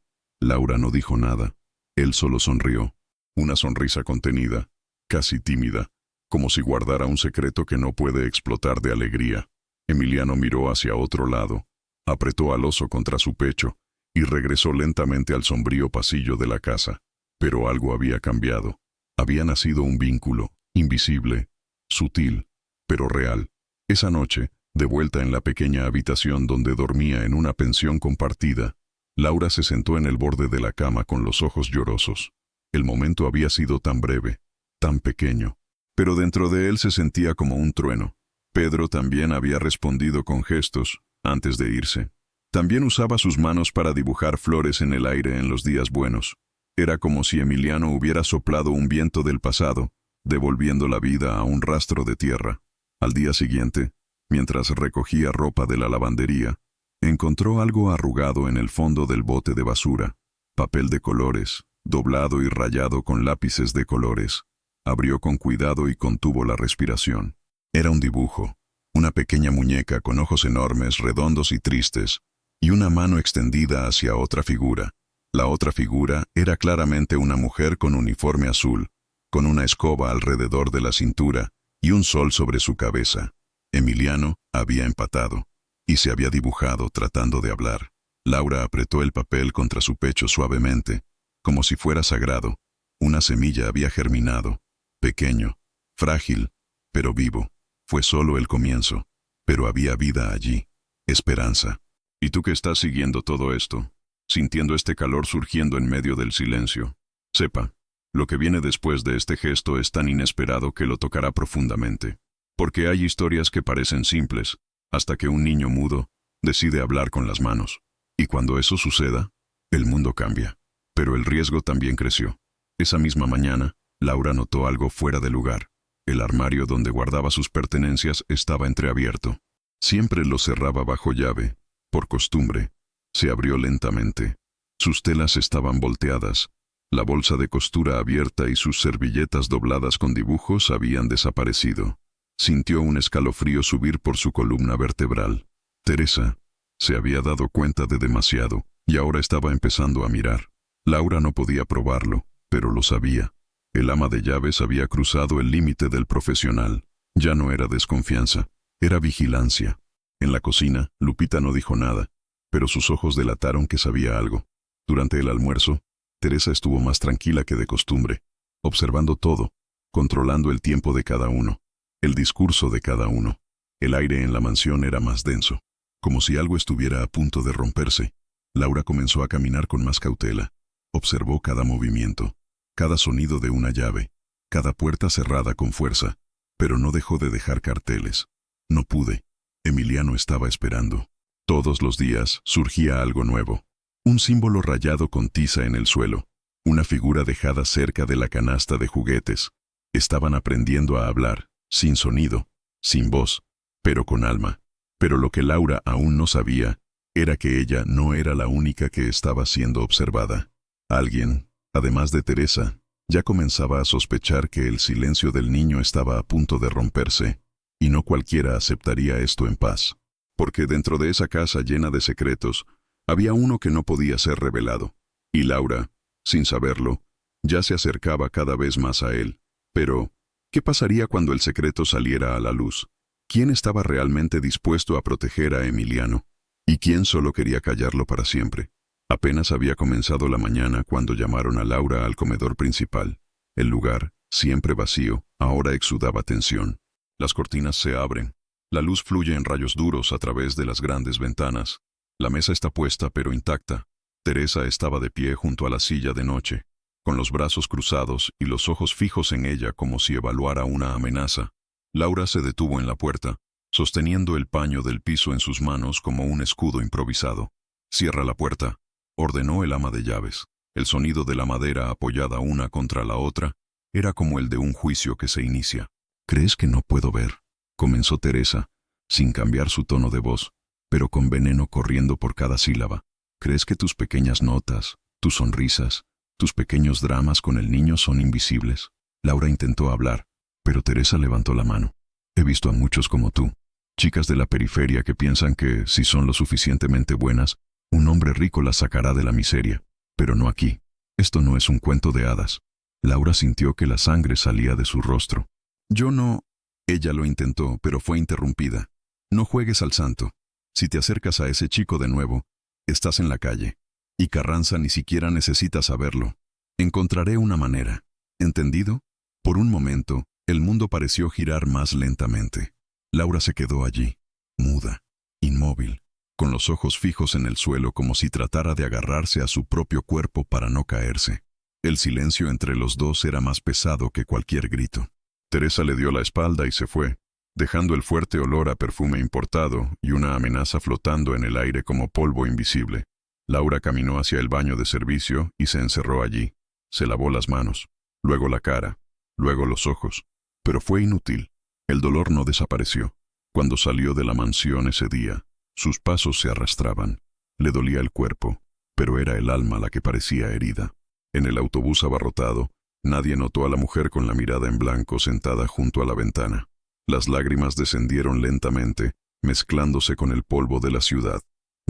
Laura no dijo nada. Él solo sonrió, una sonrisa contenida, casi tímida, como si guardara un secreto que no puede explotar de alegría. Emiliano miró hacia otro lado, apretó al oso contra su pecho y regresó lentamente al sombrío pasillo de la casa. Pero algo había cambiado. Había nacido un vínculo, invisible, sutil, pero real. Esa noche, de vuelta en la pequeña habitación donde dormía en una pensión compartida, Laura se sentó en el borde de la cama con los ojos llorosos. El momento había sido tan breve, tan pequeño, pero dentro de él se sentía como un trueno. Pedro también había respondido con gestos, antes de irse. También usaba sus manos para dibujar flores en el aire en los días buenos. Era como si Emiliano hubiera soplado un viento del pasado, devolviendo la vida a un rastro de tierra. Al día siguiente, mientras recogía ropa de la lavandería, encontró algo arrugado en el fondo del bote de basura, papel de colores, doblado y rayado con lápices de colores. Abrió con cuidado y contuvo la respiración. Era un dibujo, una pequeña muñeca con ojos enormes, redondos y tristes, y una mano extendida hacia otra figura. La otra figura era claramente una mujer con uniforme azul, con una escoba alrededor de la cintura y un sol sobre su cabeza. Emiliano había empatado y se había dibujado tratando de hablar. Laura apretó el papel contra su pecho suavemente, como si fuera sagrado. Una semilla había germinado, pequeño, frágil, pero vivo. Fue solo el comienzo, pero había vida allí, esperanza. ¿Y tú que estás siguiendo todo esto, sintiendo este calor surgiendo en medio del silencio? Sepa, lo que viene después de este gesto es tan inesperado que lo tocará profundamente. Porque hay historias que parecen simples, hasta que un niño mudo decide hablar con las manos. Y cuando eso suceda, el mundo cambia. Pero el riesgo también creció. Esa misma mañana, Laura notó algo fuera de lugar. El armario donde guardaba sus pertenencias estaba entreabierto. Siempre lo cerraba bajo llave. Por costumbre, se abrió lentamente. Sus telas estaban volteadas. La bolsa de costura abierta y sus servilletas dobladas con dibujos habían desaparecido. Sintió un escalofrío subir por su columna vertebral. Teresa se había dado cuenta de demasiado y ahora estaba empezando a mirar. Laura no podía probarlo, pero lo sabía. El ama de llaves había cruzado el límite del profesional. Ya no era desconfianza, era vigilancia. En la cocina, Lupita no dijo nada, pero sus ojos delataron que sabía algo. Durante el almuerzo, Teresa estuvo más tranquila que de costumbre, observando todo, controlando el tiempo de cada uno, el discurso de cada uno. El aire en la mansión era más denso, como si algo estuviera a punto de romperse. Laura comenzó a caminar con más cautela. Observó cada movimiento, cada sonido de una llave, cada puerta cerrada con fuerza, pero no dejó de dejar carteles. No pude. Emiliano estaba esperando. Todos los días surgía algo nuevo. Un símbolo rayado con tiza en el suelo, una figura dejada cerca de la canasta de juguetes. Estaban aprendiendo a hablar, sin sonido, sin voz, pero con alma. Pero lo que Laura aún no sabía era que ella no era la única que estaba siendo observada. Alguien, además de Teresa, ya comenzaba a sospechar que el silencio del niño estaba a punto de romperse, y no cualquiera aceptaría esto en paz. Porque dentro de esa casa llena de secretos, había uno que no podía ser revelado. Y Laura, sin saberlo, ya se acercaba cada vez más a él. Pero, ¿qué pasaría cuando el secreto saliera a la luz? ¿Quién estaba realmente dispuesto a proteger a Emiliano? ¿Y quién solo quería callarlo para siempre? Apenas había comenzado la mañana cuando llamaron a Laura al comedor principal. El lugar, siempre vacío, ahora exudaba tensión. Las cortinas se abren. La luz fluye en rayos duros a través de las grandes ventanas. La mesa está puesta pero intacta. Teresa estaba de pie junto a la silla de noche, con los brazos cruzados y los ojos fijos en ella como si evaluara una amenaza. Laura se detuvo en la puerta, sosteniendo el paño del piso en sus manos como un escudo improvisado. «Cierra la puerta», ordenó el ama de llaves. El sonido de la madera apoyada una contra la otra era como el de un juicio que se inicia. «¿Crees que no puedo ver?», comenzó Teresa, sin cambiar su tono de voz, pero con veneno corriendo por cada sílaba. «¿Crees que tus pequeñas notas, tus sonrisas, tus pequeños dramas con el niño son invisibles?». Laura intentó hablar, pero Teresa levantó la mano. «He visto a muchos como tú, chicas de la periferia que piensan que, si son lo suficientemente buenas, un hombre rico las sacará de la miseria. Pero no aquí. Esto no es un cuento de hadas». Laura sintió que la sangre salía de su rostro. «Yo no...». Ella lo intentó, pero fue interrumpida. «No juegues al santo. Si te acercas a ese chico de nuevo, estás en la calle. Y Carranza ni siquiera necesita saberlo. Encontraré una manera. ¿Entendido?». Por un momento, el mundo pareció girar más lentamente. Laura se quedó allí, muda, inmóvil, con los ojos fijos en el suelo como si tratara de agarrarse a su propio cuerpo para no caerse. El silencio entre los dos era más pesado que cualquier grito. Teresa le dio la espalda y se fue, dejando el fuerte olor a perfume importado y una amenaza flotando en el aire como polvo invisible. Laura caminó hacia el baño de servicio y se encerró allí. Se lavó las manos, luego la cara, luego los ojos. Pero fue inútil. El dolor no desapareció. Cuando salió de la mansión ese día, sus pasos se arrastraban. Le dolía el cuerpo, pero era el alma la que parecía herida. En el autobús abarrotado, nadie notó a la mujer con la mirada en blanco sentada junto a la ventana. Las lágrimas descendieron lentamente, mezclándose con el polvo de la ciudad.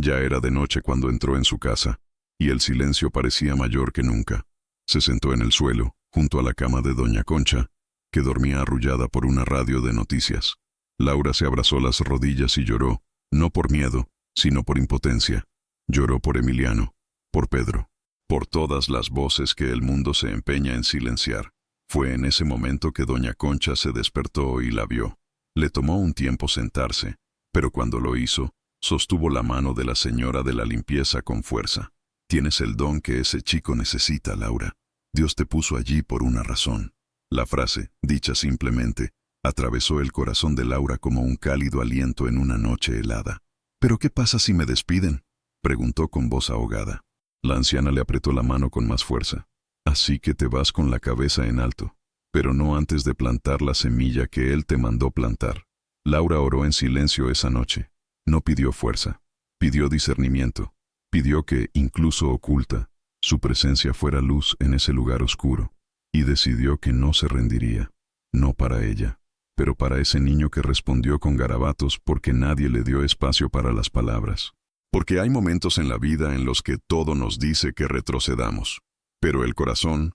Ya era de noche cuando entró en su casa, y el silencio parecía mayor que nunca. Se sentó en el suelo, junto a la cama de doña Concha, que dormía arrullada por una radio de noticias. Laura se abrazó las rodillas y lloró, no por miedo, sino por impotencia. Lloró por Emiliano, por Pedro, por todas las voces que el mundo se empeña en silenciar. Fue en ese momento que doña Concha se despertó y la vio. Le tomó un tiempo sentarse, pero cuando lo hizo, sostuvo la mano de la señora de la limpieza con fuerza. «Tienes el don que ese chico necesita, Laura. Dios te puso allí por una razón». La frase, dicha simplemente, atravesó el corazón de Laura como un cálido aliento en una noche helada. «¿Pero qué pasa si me despiden?», preguntó con voz ahogada. La anciana le apretó la mano con más fuerza. «Así que te vas con la cabeza en alto». pero no antes de plantar la semilla que Él te mandó plantar. Laura oró en silencio esa noche. No pidió fuerza, pidió discernimiento, pidió que, incluso oculta, su presencia fuera luz en ese lugar oscuro, y decidió que no se rendiría, no para ella, pero para ese niño que respondió con garabatos porque nadie le dio espacio para las palabras. Porque hay momentos en la vida en los que todo nos dice que retrocedamos, pero el corazón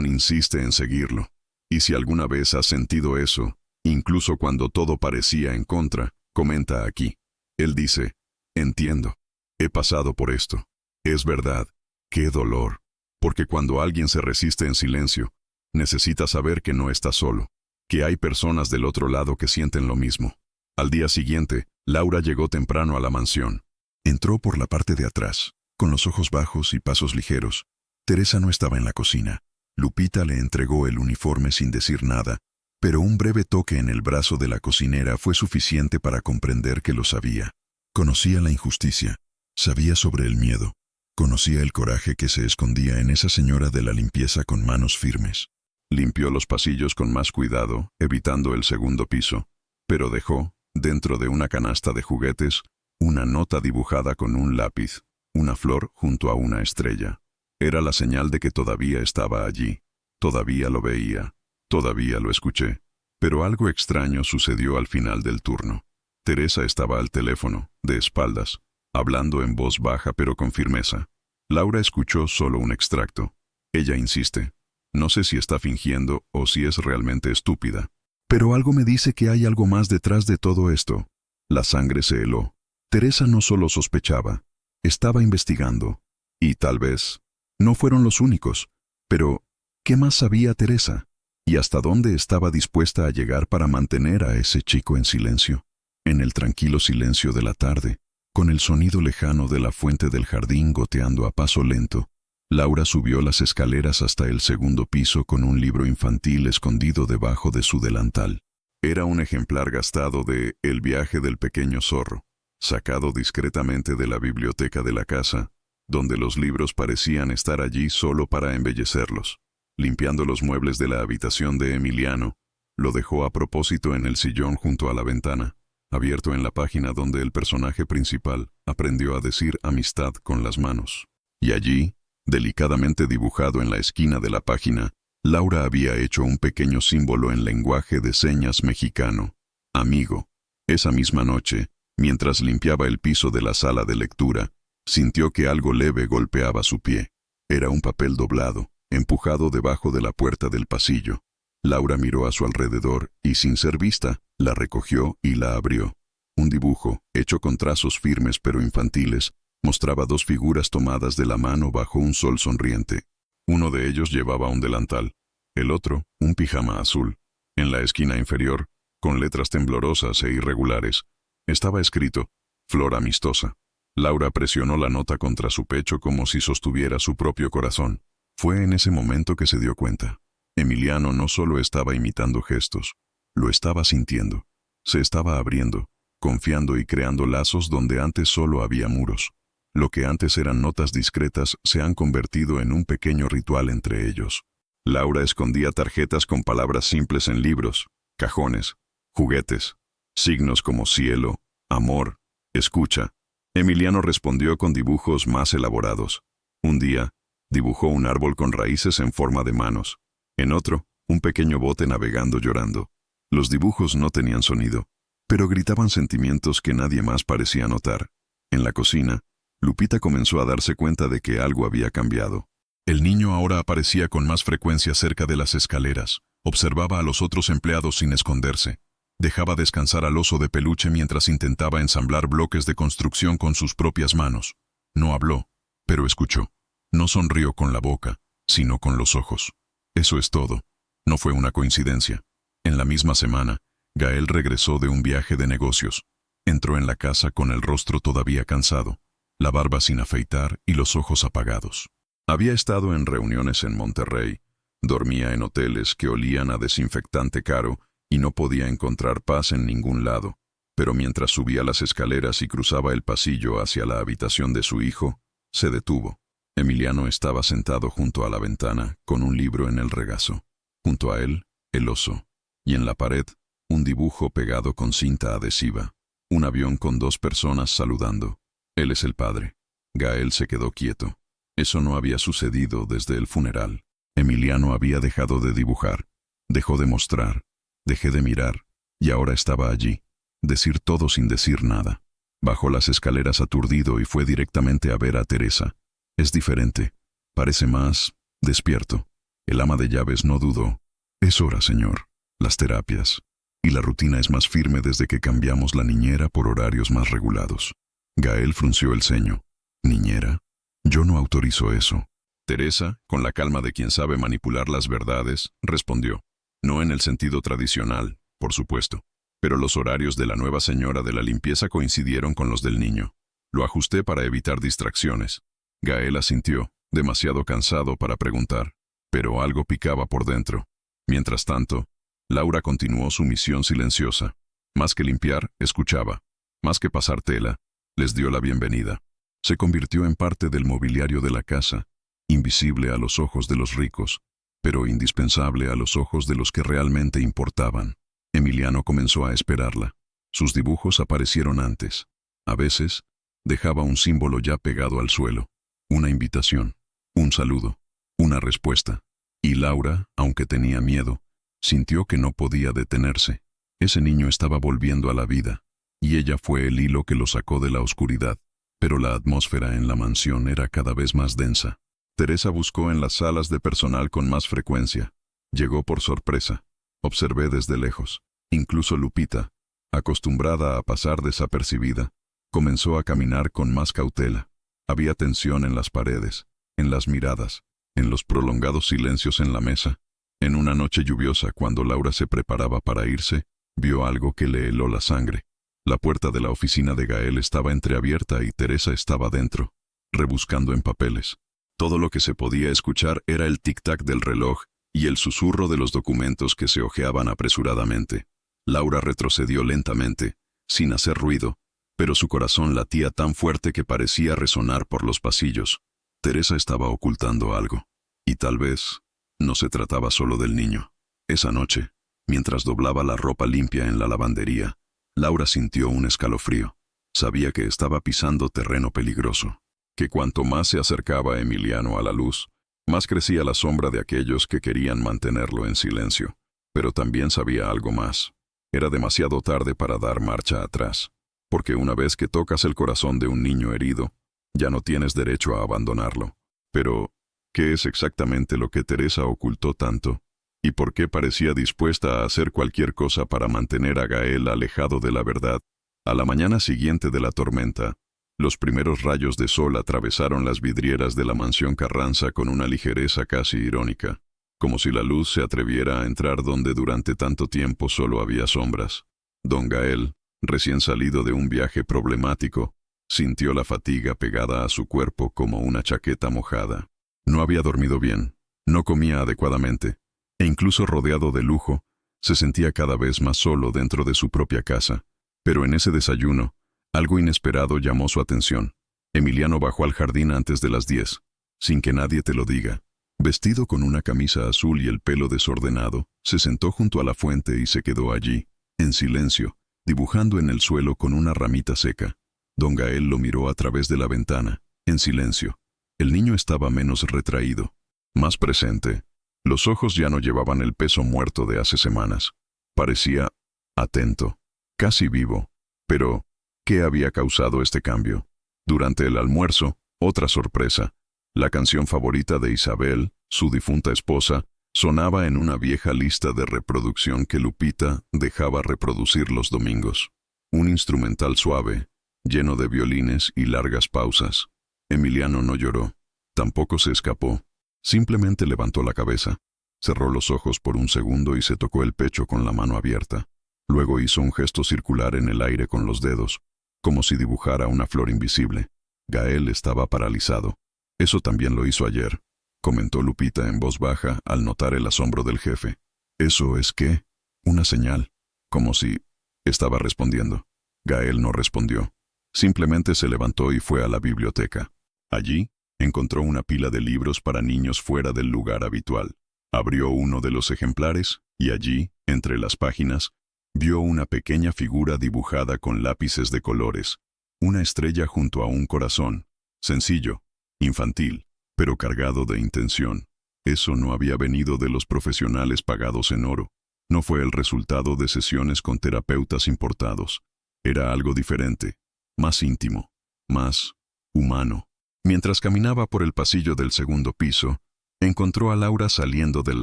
insiste en seguirlo. Y si alguna vez has sentido eso, incluso cuando todo parecía en contra, comenta aquí. Él dice, entiendo, he pasado por esto. Es verdad, qué dolor. Porque cuando alguien se resiste en silencio, necesita saber que no está solo, que hay personas del otro lado que sienten lo mismo. Al día siguiente, Laura llegó temprano a la mansión. Entró por la parte de atrás, con los ojos bajos y pasos ligeros. Teresa no estaba en la cocina. Lupita le entregó el uniforme sin decir nada, pero un breve toque en el brazo de la cocinera fue suficiente para comprender que lo sabía. Conocía la injusticia, sabía sobre el miedo, conocía el coraje que se escondía en esa señora de la limpieza con manos firmes. Limpió los pasillos con más cuidado, evitando el segundo piso, pero dejó, dentro de una canasta de juguetes, una nota dibujada con un lápiz, una flor junto a una estrella. Era la señal de que todavía estaba allí, todavía lo veía, todavía lo escuché. Pero algo extraño sucedió al final del turno. Teresa estaba al teléfono, de espaldas, hablando en voz baja pero con firmeza. Laura escuchó solo un extracto. Ella insiste. No sé si está fingiendo o si es realmente estúpida. Pero algo me dice que hay algo más detrás de todo esto. La sangre se heló. Teresa no solo sospechaba, estaba investigando. Y tal vez, no fueron los únicos. Pero, ¿qué más sabía Teresa? ¿Y hasta dónde estaba dispuesta a llegar para mantener a ese chico en silencio? En el tranquilo silencio de la tarde, con el sonido lejano de la fuente del jardín goteando a paso lento, Laura subió las escaleras hasta el segundo piso con un libro infantil escondido debajo de su delantal. Era un ejemplar gastado de El viaje del pequeño zorro, sacado discretamente de la biblioteca de la casa, donde los libros parecían estar allí solo para embellecerlos. Limpiando los muebles de la habitación de Emiliano, lo dejó a propósito en el sillón junto a la ventana, abierto en la página donde el personaje principal aprendió a decir amistad con las manos. Y allí, delicadamente dibujado en la esquina de la página, Laura había hecho un pequeño símbolo en lenguaje de señas mexicano. Amigo. Esa misma noche, mientras limpiaba el piso de la sala de lectura, sintió que algo leve golpeaba su pie. Era un papel doblado, empujado debajo de la puerta del pasillo. Laura miró a su alrededor y, sin ser vista, la recogió y la abrió. Un dibujo, hecho con trazos firmes pero infantiles, mostraba dos figuras tomadas de la mano bajo un sol sonriente. Uno de ellos llevaba un delantal, el otro, un pijama azul. En la esquina inferior, con letras temblorosas e irregulares, estaba escrito, Flor amistosa. Laura presionó la nota contra su pecho como si sostuviera su propio corazón. Fue en ese momento que se dio cuenta. Emiliano no solo estaba imitando gestos, lo estaba sintiendo. Se estaba abriendo, confiando y creando lazos donde antes solo había muros. Lo que antes eran notas discretas se han convertido en un pequeño ritual entre ellos. Laura escondía tarjetas con palabras simples en libros, cajones, juguetes, signos como cielo, amor, escucha. Emiliano respondió con dibujos más elaborados. Un día, dibujó un árbol con raíces en forma de manos. En otro, un pequeño bote navegando llorando. Los dibujos no tenían sonido, pero gritaban sentimientos que nadie más parecía notar. En la cocina, Lupita comenzó a darse cuenta de que algo había cambiado. El niño ahora aparecía con más frecuencia cerca de las escaleras. Observaba a los otros empleados sin esconderse. Dejaba descansar al oso de peluche mientras intentaba ensamblar bloques de construcción con sus propias manos. No habló, pero escuchó. No sonrió con la boca, sino con los ojos. Eso es todo. No fue una coincidencia. En la misma semana, Gael regresó de un viaje de negocios. Entró en la casa con el rostro todavía cansado, la barba sin afeitar y los ojos apagados. Había estado en reuniones en Monterrey, dormía en hoteles que olían a desinfectante caro y no podía encontrar paz en ningún lado. Pero mientras subía las escaleras y cruzaba el pasillo hacia la habitación de su hijo, se detuvo. Emiliano estaba sentado junto a la ventana, con un libro en el regazo. Junto a él, el oso. Y en la pared, un dibujo pegado con cinta adhesiva. Un avión con 2 personas saludando. Él es el padre. Gael se quedó quieto. Eso no había sucedido desde el funeral. Emiliano había dejado de dibujar. Dejó de mostrar. Dejé de mirar. Y ahora estaba allí. Decir todo sin decir nada. Bajó las escaleras aturdido y fue directamente a ver a Teresa. Es diferente. Parece más despierto. El ama de llaves no dudó. Es hora, señor. Las terapias. Y la rutina es más firme desde que cambiamos la niñera por horarios más regulados. Gael frunció el ceño. ¿Niñera? Yo no autorizo eso. Teresa, con la calma de quien sabe manipular las verdades, respondió. No en el sentido tradicional, por supuesto. Pero los horarios de la nueva señora de la limpieza coincidieron con los del niño. Lo ajusté para evitar distracciones. Gael asintió, demasiado cansado para preguntar, pero algo picaba por dentro. Mientras tanto, Laura continuó su misión silenciosa. Más que limpiar, escuchaba. Más que pasar tela, les dio la bienvenida. Se convirtió en parte del mobiliario de la casa, invisible a los ojos de los ricos, pero indispensable a los ojos de los que realmente importaban. Emiliano comenzó a esperarla. Sus dibujos aparecieron antes. A veces, dejaba un símbolo ya pegado al suelo. Una invitación, un saludo, una respuesta. Y Laura, aunque tenía miedo, sintió que no podía detenerse. Ese niño estaba volviendo a la vida, y ella fue el hilo que lo sacó de la oscuridad. Pero la atmósfera en la mansión era cada vez más densa. Teresa buscó en las salas de personal con más frecuencia. Llegó por sorpresa. Observé desde lejos. Incluso Lupita, acostumbrada a pasar desapercibida, comenzó a caminar con más cautela. Había tensión en las paredes, en las miradas, en los prolongados silencios en la mesa. En una noche lluviosa, cuando Laura se preparaba para irse, vio algo que le heló la sangre. La puerta de la oficina de Gael estaba entreabierta y Teresa estaba dentro, rebuscando en papeles. Todo lo que se podía escuchar era el tic-tac del reloj y el susurro de los documentos que se hojeaban apresuradamente. Laura retrocedió lentamente, sin hacer ruido, pero su corazón latía tan fuerte que parecía resonar por los pasillos. Teresa estaba ocultando algo. Y tal vez no se trataba solo del niño. Esa noche, mientras doblaba la ropa limpia en la lavandería, Laura sintió un escalofrío. Sabía que estaba pisando terreno peligroso, que cuanto más se acercaba Emiliano a la luz, más crecía la sombra de aquellos que querían mantenerlo en silencio. Pero también sabía algo más. Era demasiado tarde para dar marcha atrás, porque una vez que tocas el corazón de un niño herido, ya no tienes derecho a abandonarlo. Pero, ¿qué es exactamente lo que Teresa ocultó tanto? ¿Y por qué parecía dispuesta a hacer cualquier cosa para mantener a Gael alejado de la verdad? A la mañana siguiente de la tormenta, los primeros rayos de sol atravesaron las vidrieras de la mansión Carranza con una ligereza casi irónica, como si la luz se atreviera a entrar donde durante tanto tiempo solo había sombras. Don Gael, recién salido de un viaje problemático, sintió la fatiga pegada a su cuerpo como una chaqueta mojada. No había dormido bien, no comía adecuadamente, e incluso rodeado de lujo, se sentía cada vez más solo dentro de su propia casa. Pero en ese desayuno, algo inesperado llamó su atención. Emiliano bajó al jardín antes de las 10, sin que nadie te lo diga. Vestido con una camisa azul y el pelo desordenado, se sentó junto a la fuente y se quedó allí, en silencio, dibujando en el suelo con una ramita seca. Don Gael lo miró a través de la ventana, en silencio. El niño estaba menos retraído, más presente. Los ojos ya no llevaban el peso muerto de hace semanas. Parecía atento, casi vivo. Pero, ¿qué había causado este cambio? Durante el almuerzo, otra sorpresa. La canción favorita de Isabel, su difunta esposa, sonaba en una vieja lista de reproducción que Lupita dejaba reproducir los domingos. Un instrumental suave, lleno de violines y largas pausas. Emiliano no lloró, tampoco se escapó. Simplemente levantó la cabeza, cerró los ojos por un segundo y se tocó el pecho con la mano abierta. Luego hizo un gesto circular en el aire con los dedos, como si dibujara una flor invisible. Gael estaba paralizado. Eso también lo hizo ayer, comentó Lupita en voz baja al notar el asombro del jefe. ¿Eso es qué? Una señal. Como si estaba respondiendo. Gael no respondió. Simplemente se levantó y fue a la biblioteca. Allí, encontró una pila de libros para niños fuera del lugar habitual. Abrió uno de los ejemplares y allí, entre las páginas, vio una pequeña figura dibujada con lápices de colores, una estrella junto a un corazón, sencillo, infantil, pero cargado de intención. Eso no había venido de los profesionales pagados en oro. No fue el resultado de sesiones con terapeutas importados. Era algo diferente, más íntimo, más humano. Mientras caminaba por el pasillo del segundo piso, encontró a Laura saliendo del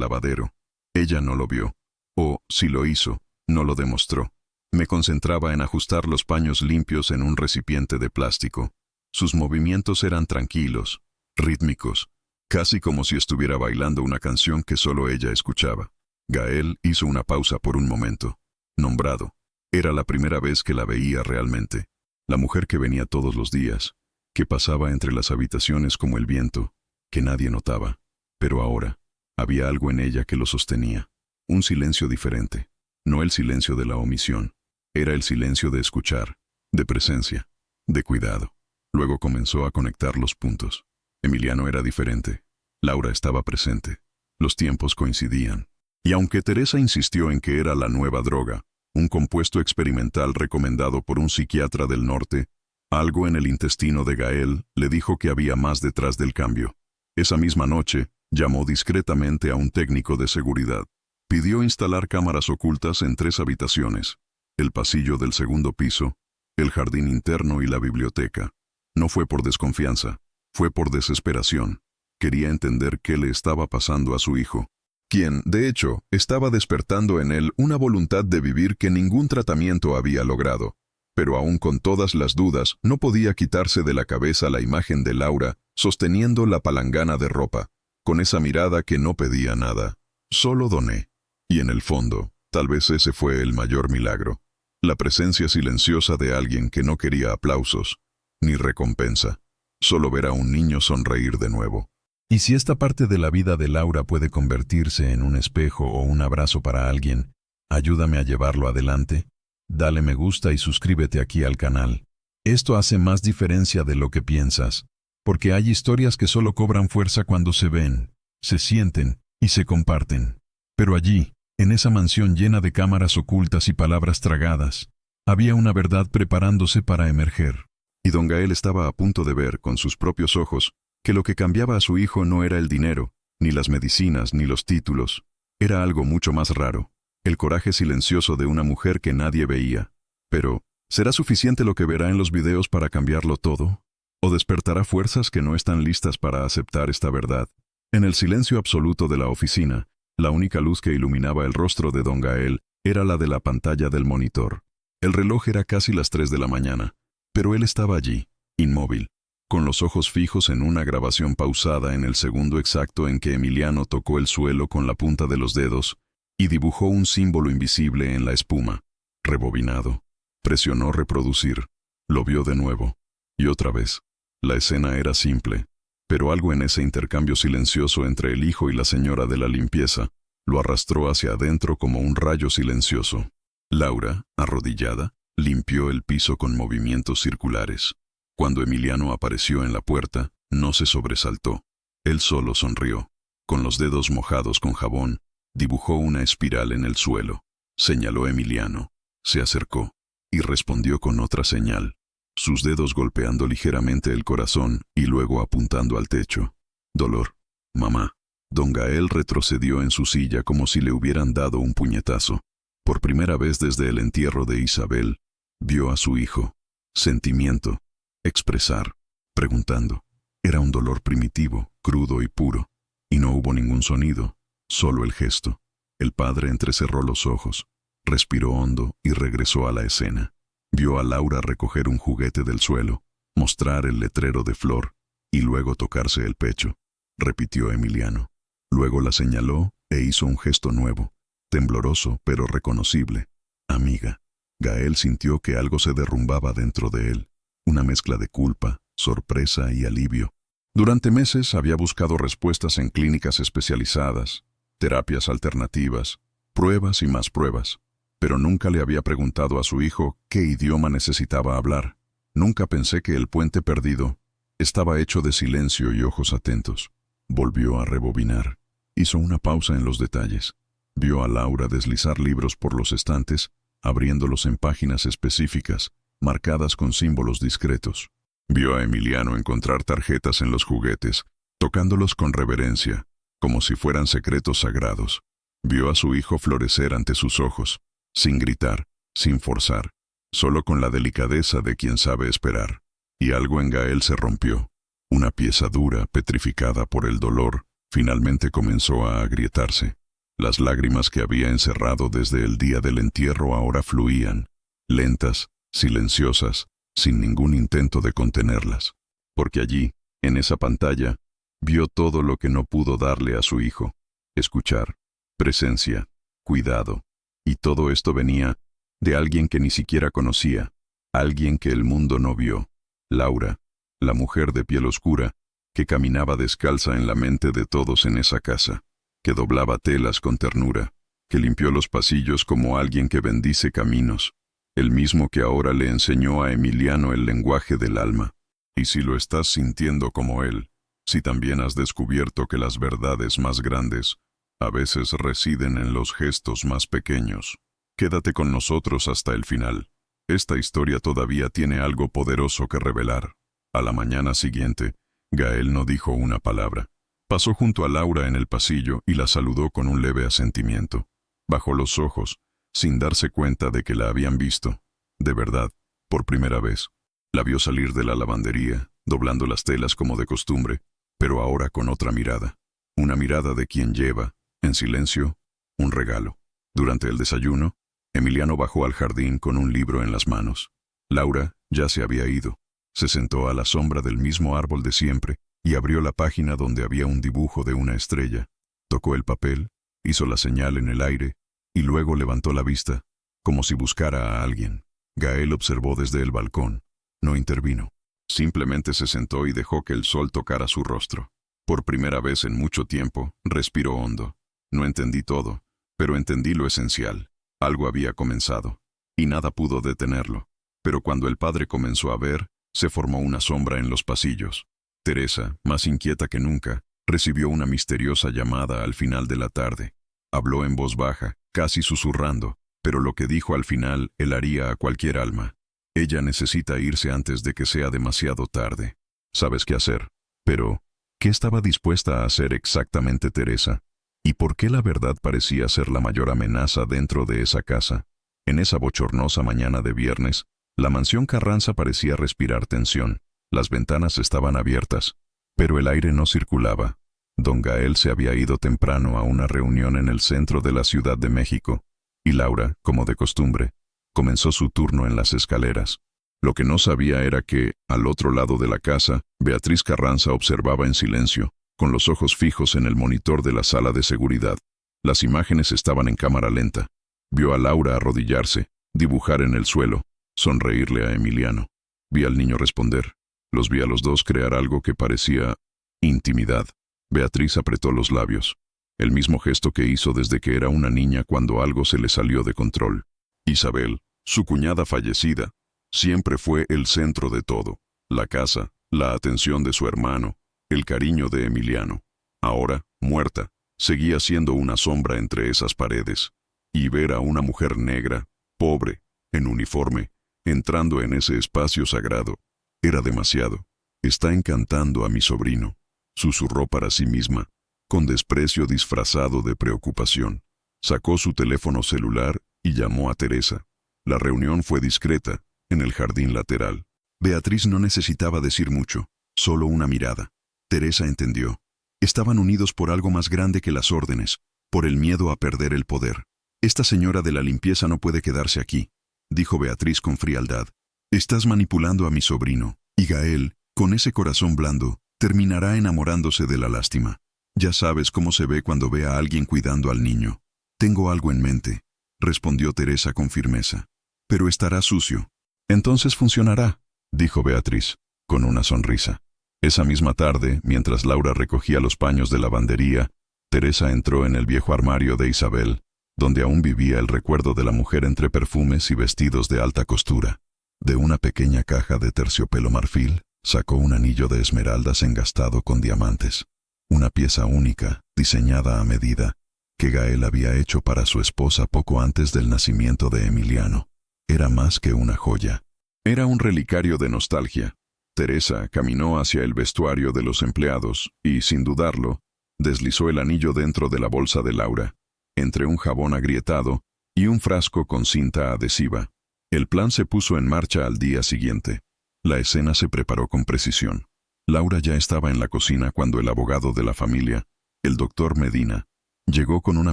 lavadero. Ella no lo vio, o, si lo hizo, no lo demostró. Me concentraba en ajustar los paños limpios en un recipiente de plástico. Sus movimientos eran tranquilos, rítmicos, casi como si estuviera bailando una canción que solo ella escuchaba. Gael hizo una pausa por un momento. Nombrado. Era la primera vez que la veía realmente. La mujer que venía todos los días, que pasaba entre las habitaciones como el viento, que nadie notaba. Pero ahora, había algo en ella que lo sostenía. Un silencio diferente. No el silencio de la omisión. Era el silencio de escuchar, de presencia, de cuidado. Luego comenzó a conectar los puntos. Emiliano era diferente. Laura estaba presente. Los tiempos coincidían. Y aunque Teresa insistió en que era la nueva droga, un compuesto experimental recomendado por un psiquiatra del norte, algo en el intestino de Gael le dijo que había más detrás del cambio. Esa misma noche, llamó discretamente a un técnico de seguridad. Pidió instalar cámaras ocultas en 3 habitaciones, el pasillo del segundo piso, el jardín interno y la biblioteca. No fue por desconfianza, fue por desesperación. Quería entender qué le estaba pasando a su hijo, quien, de hecho, estaba despertando en él una voluntad de vivir que ningún tratamiento había logrado. Pero aún con todas las dudas, no podía quitarse de la cabeza la imagen de Laura sosteniendo la palangana de ropa, con esa mirada que no pedía nada. Solo doné. Y en el fondo, tal vez ese fue el mayor milagro. La presencia silenciosa de alguien que no quería aplausos, ni recompensa. Solo ver a un niño sonreír de nuevo. Y si esta parte de la vida de Laura puede convertirse en un espejo o un abrazo para alguien, ayúdame a llevarlo adelante. Dale me gusta y suscríbete aquí al canal. Esto hace más diferencia de lo que piensas, porque hay historias que solo cobran fuerza cuando se ven, se sienten y se comparten. Pero allí, en esa mansión llena de cámaras ocultas y palabras tragadas, había una verdad preparándose para emerger. Y don Gael estaba a punto de ver con sus propios ojos que lo que cambiaba a su hijo no era el dinero, ni las medicinas, ni los títulos. Era algo mucho más raro. El coraje silencioso de una mujer que nadie veía. Pero, ¿será suficiente lo que verá en los videos para cambiarlo todo? ¿O despertará fuerzas que no están listas para aceptar esta verdad? En el silencio absoluto de la oficina, la única luz que iluminaba el rostro de don Gael era la de la pantalla del monitor. El reloj era casi las 3 de la mañana, pero él estaba allí, inmóvil, con los ojos fijos en una grabación pausada en el segundo exacto en que Emiliano tocó el suelo con la punta de los dedos y dibujó un símbolo invisible en la espuma. Rebobinado. Presionó reproducir. Lo vio de nuevo. Y otra vez. La escena era simple, pero algo en ese intercambio silencioso entre el hijo y la señora de la limpieza lo arrastró hacia adentro como un rayo silencioso. Laura, arrodillada, limpió el piso con movimientos circulares. Cuando Emiliano apareció en la puerta, no se sobresaltó. Él solo sonrió. Con los dedos mojados con jabón, dibujó una espiral en el suelo. Señaló Emiliano. Se acercó y respondió con otra señal, sus dedos golpeando ligeramente el corazón y luego apuntando al techo. Dolor. Mamá. Don Gael retrocedió en su silla como si le hubieran dado un puñetazo. Por primera vez desde el entierro de Isabel, vio a su hijo. Sentimiento. Expresar. Preguntando. Era un dolor primitivo, crudo y puro. Y no hubo ningún sonido, solo el gesto. El padre entrecerró los ojos, respiró hondo y regresó a la escena. Vio a Laura recoger un juguete del suelo, mostrar el letrero de Flor, y luego tocarse el pecho. Repitió Emiliano. Luego la señaló e hizo un gesto nuevo, tembloroso pero reconocible. Amiga. Gael sintió que algo se derrumbaba dentro de él, una mezcla de culpa, sorpresa y alivio. Durante meses había buscado respuestas en clínicas especializadas, terapias alternativas, pruebas y más pruebas, pero nunca le había preguntado a su hijo qué idioma necesitaba hablar. Nunca pensé que el puente perdido estaba hecho de silencio y ojos atentos. Volvió a rebobinar. Hizo una pausa en los detalles. Vio a Laura deslizar libros por los estantes, abriéndolos en páginas específicas, marcadas con símbolos discretos. Vio a Emiliano encontrar tarjetas en los juguetes, tocándolos con reverencia, como si fueran secretos sagrados. Vio a su hijo florecer ante sus ojos, sin gritar, sin forzar, solo con la delicadeza de quien sabe esperar. Y algo en Gael se rompió. Una pieza dura, petrificada por el dolor, finalmente comenzó a agrietarse. Las lágrimas que había encerrado desde el día del entierro ahora fluían, lentas, silenciosas, sin ningún intento de contenerlas. Porque allí, en esa pantalla, vio todo lo que no pudo darle a su hijo. Escuchar, presencia, cuidado. Y todo esto venía de alguien que ni siquiera conocía, alguien que el mundo no vio. Laura, la mujer de piel oscura, que caminaba descalza en la mente de todos en esa casa, que doblaba telas con ternura, que limpió los pasillos como alguien que bendice caminos, el mismo que ahora le enseñó a Emiliano el lenguaje del alma. Y si lo estás sintiendo como él, si también has descubierto que las verdades más grandes a veces residen en los gestos más pequeños, quédate con nosotros hasta el final. Esta historia todavía tiene algo poderoso que revelar. A la mañana siguiente, Gael no dijo una palabra. Pasó junto a Laura en el pasillo y la saludó con un leve asentimiento. Bajó los ojos, sin darse cuenta de que la habían visto, de verdad, por primera vez. La vio salir de la lavandería, doblando las telas como de costumbre, pero ahora con otra mirada. Una mirada de quien lleva, en silencio, un regalo. Durante el desayuno, Emiliano bajó al jardín con un libro en las manos. Laura ya se había ido. Se sentó a la sombra del mismo árbol de siempre y abrió la página donde había un dibujo de una estrella. Tocó el papel, hizo la señal en el aire y luego levantó la vista, como si buscara a alguien. Gael observó desde el balcón. No intervino. Simplemente se sentó y dejó que el sol tocara su rostro. Por primera vez en mucho tiempo, respiró hondo. No entendí todo, pero entendí lo esencial. Algo había comenzado, y nada pudo detenerlo. Pero cuando el padre comenzó a ver, se formó una sombra en los pasillos. Teresa, más inquieta que nunca, recibió una misteriosa llamada al final de la tarde. Habló en voz baja, casi susurrando, pero lo que dijo al final helaría a cualquier alma. Ella necesita irse antes de que sea demasiado tarde. ¿Sabes qué hacer? Pero, ¿qué estaba dispuesta a hacer exactamente Teresa? ¿Y por qué la verdad parecía ser la mayor amenaza dentro de esa casa? En esa bochornosa mañana de viernes, la mansión Carranza parecía respirar tensión. Las ventanas estaban abiertas, pero el aire no circulaba. Don Gael se había ido temprano a una reunión en el centro de la Ciudad de México, y Laura, como de costumbre, comenzó su turno en las escaleras. Lo que no sabía era que, al otro lado de la casa, Beatriz Carranza observaba en silencio, con los ojos fijos en el monitor de la sala de seguridad. Las imágenes estaban en cámara lenta. Vio a Laura arrodillarse, dibujar en el suelo, sonreírle a Emiliano. Vi al niño responder. Los vi a los dos crear algo que parecía intimidad. Beatriz apretó los labios. El mismo gesto que hizo desde que era una niña cuando algo se le salió de control. Isabel, su cuñada fallecida, siempre fue el centro de todo. La casa, la atención de su hermano, el cariño de Emiliano. Ahora, muerta, seguía siendo una sombra entre esas paredes. Y ver a una mujer negra, pobre, en uniforme, entrando en ese espacio sagrado, era demasiado. Está encantando a mi sobrino, susurró para sí misma, con desprecio disfrazado de preocupación. Sacó su teléfono celular y llamó a Teresa. La reunión fue discreta, en el jardín lateral. Beatriz no necesitaba decir mucho, solo una mirada. Teresa entendió. Estaban unidos por algo más grande que las órdenes, por el miedo a perder el poder. Esta señora de la limpieza no puede quedarse aquí, dijo Beatriz con frialdad. Estás manipulando a mi sobrino, y Gael, con ese corazón blando, terminará enamorándose de la lástima. Ya sabes cómo se ve cuando ve a alguien cuidando al niño. Tengo algo en mente, respondió Teresa con firmeza. Pero estará sucio. Entonces funcionará, dijo Beatriz, con una sonrisa. Esa misma tarde, mientras Laura recogía los paños de lavandería, Teresa entró en el viejo armario de Isabel, donde aún vivía el recuerdo de la mujer entre perfumes y vestidos de alta costura. De una pequeña caja de terciopelo marfil, sacó un anillo de esmeraldas engastado con diamantes. Una pieza única, diseñada a medida, que Gael había hecho para su esposa poco antes del nacimiento de Emiliano. Era más que una joya. Era un relicario de nostalgia. Teresa caminó hacia el vestuario de los empleados y, sin dudarlo, deslizó el anillo dentro de la bolsa de Laura, entre un jabón agrietado y un frasco con cinta adhesiva. El plan se puso en marcha al día siguiente. La escena se preparó con precisión. Laura ya estaba en la cocina cuando el abogado de la familia, el doctor Medina, llegó con una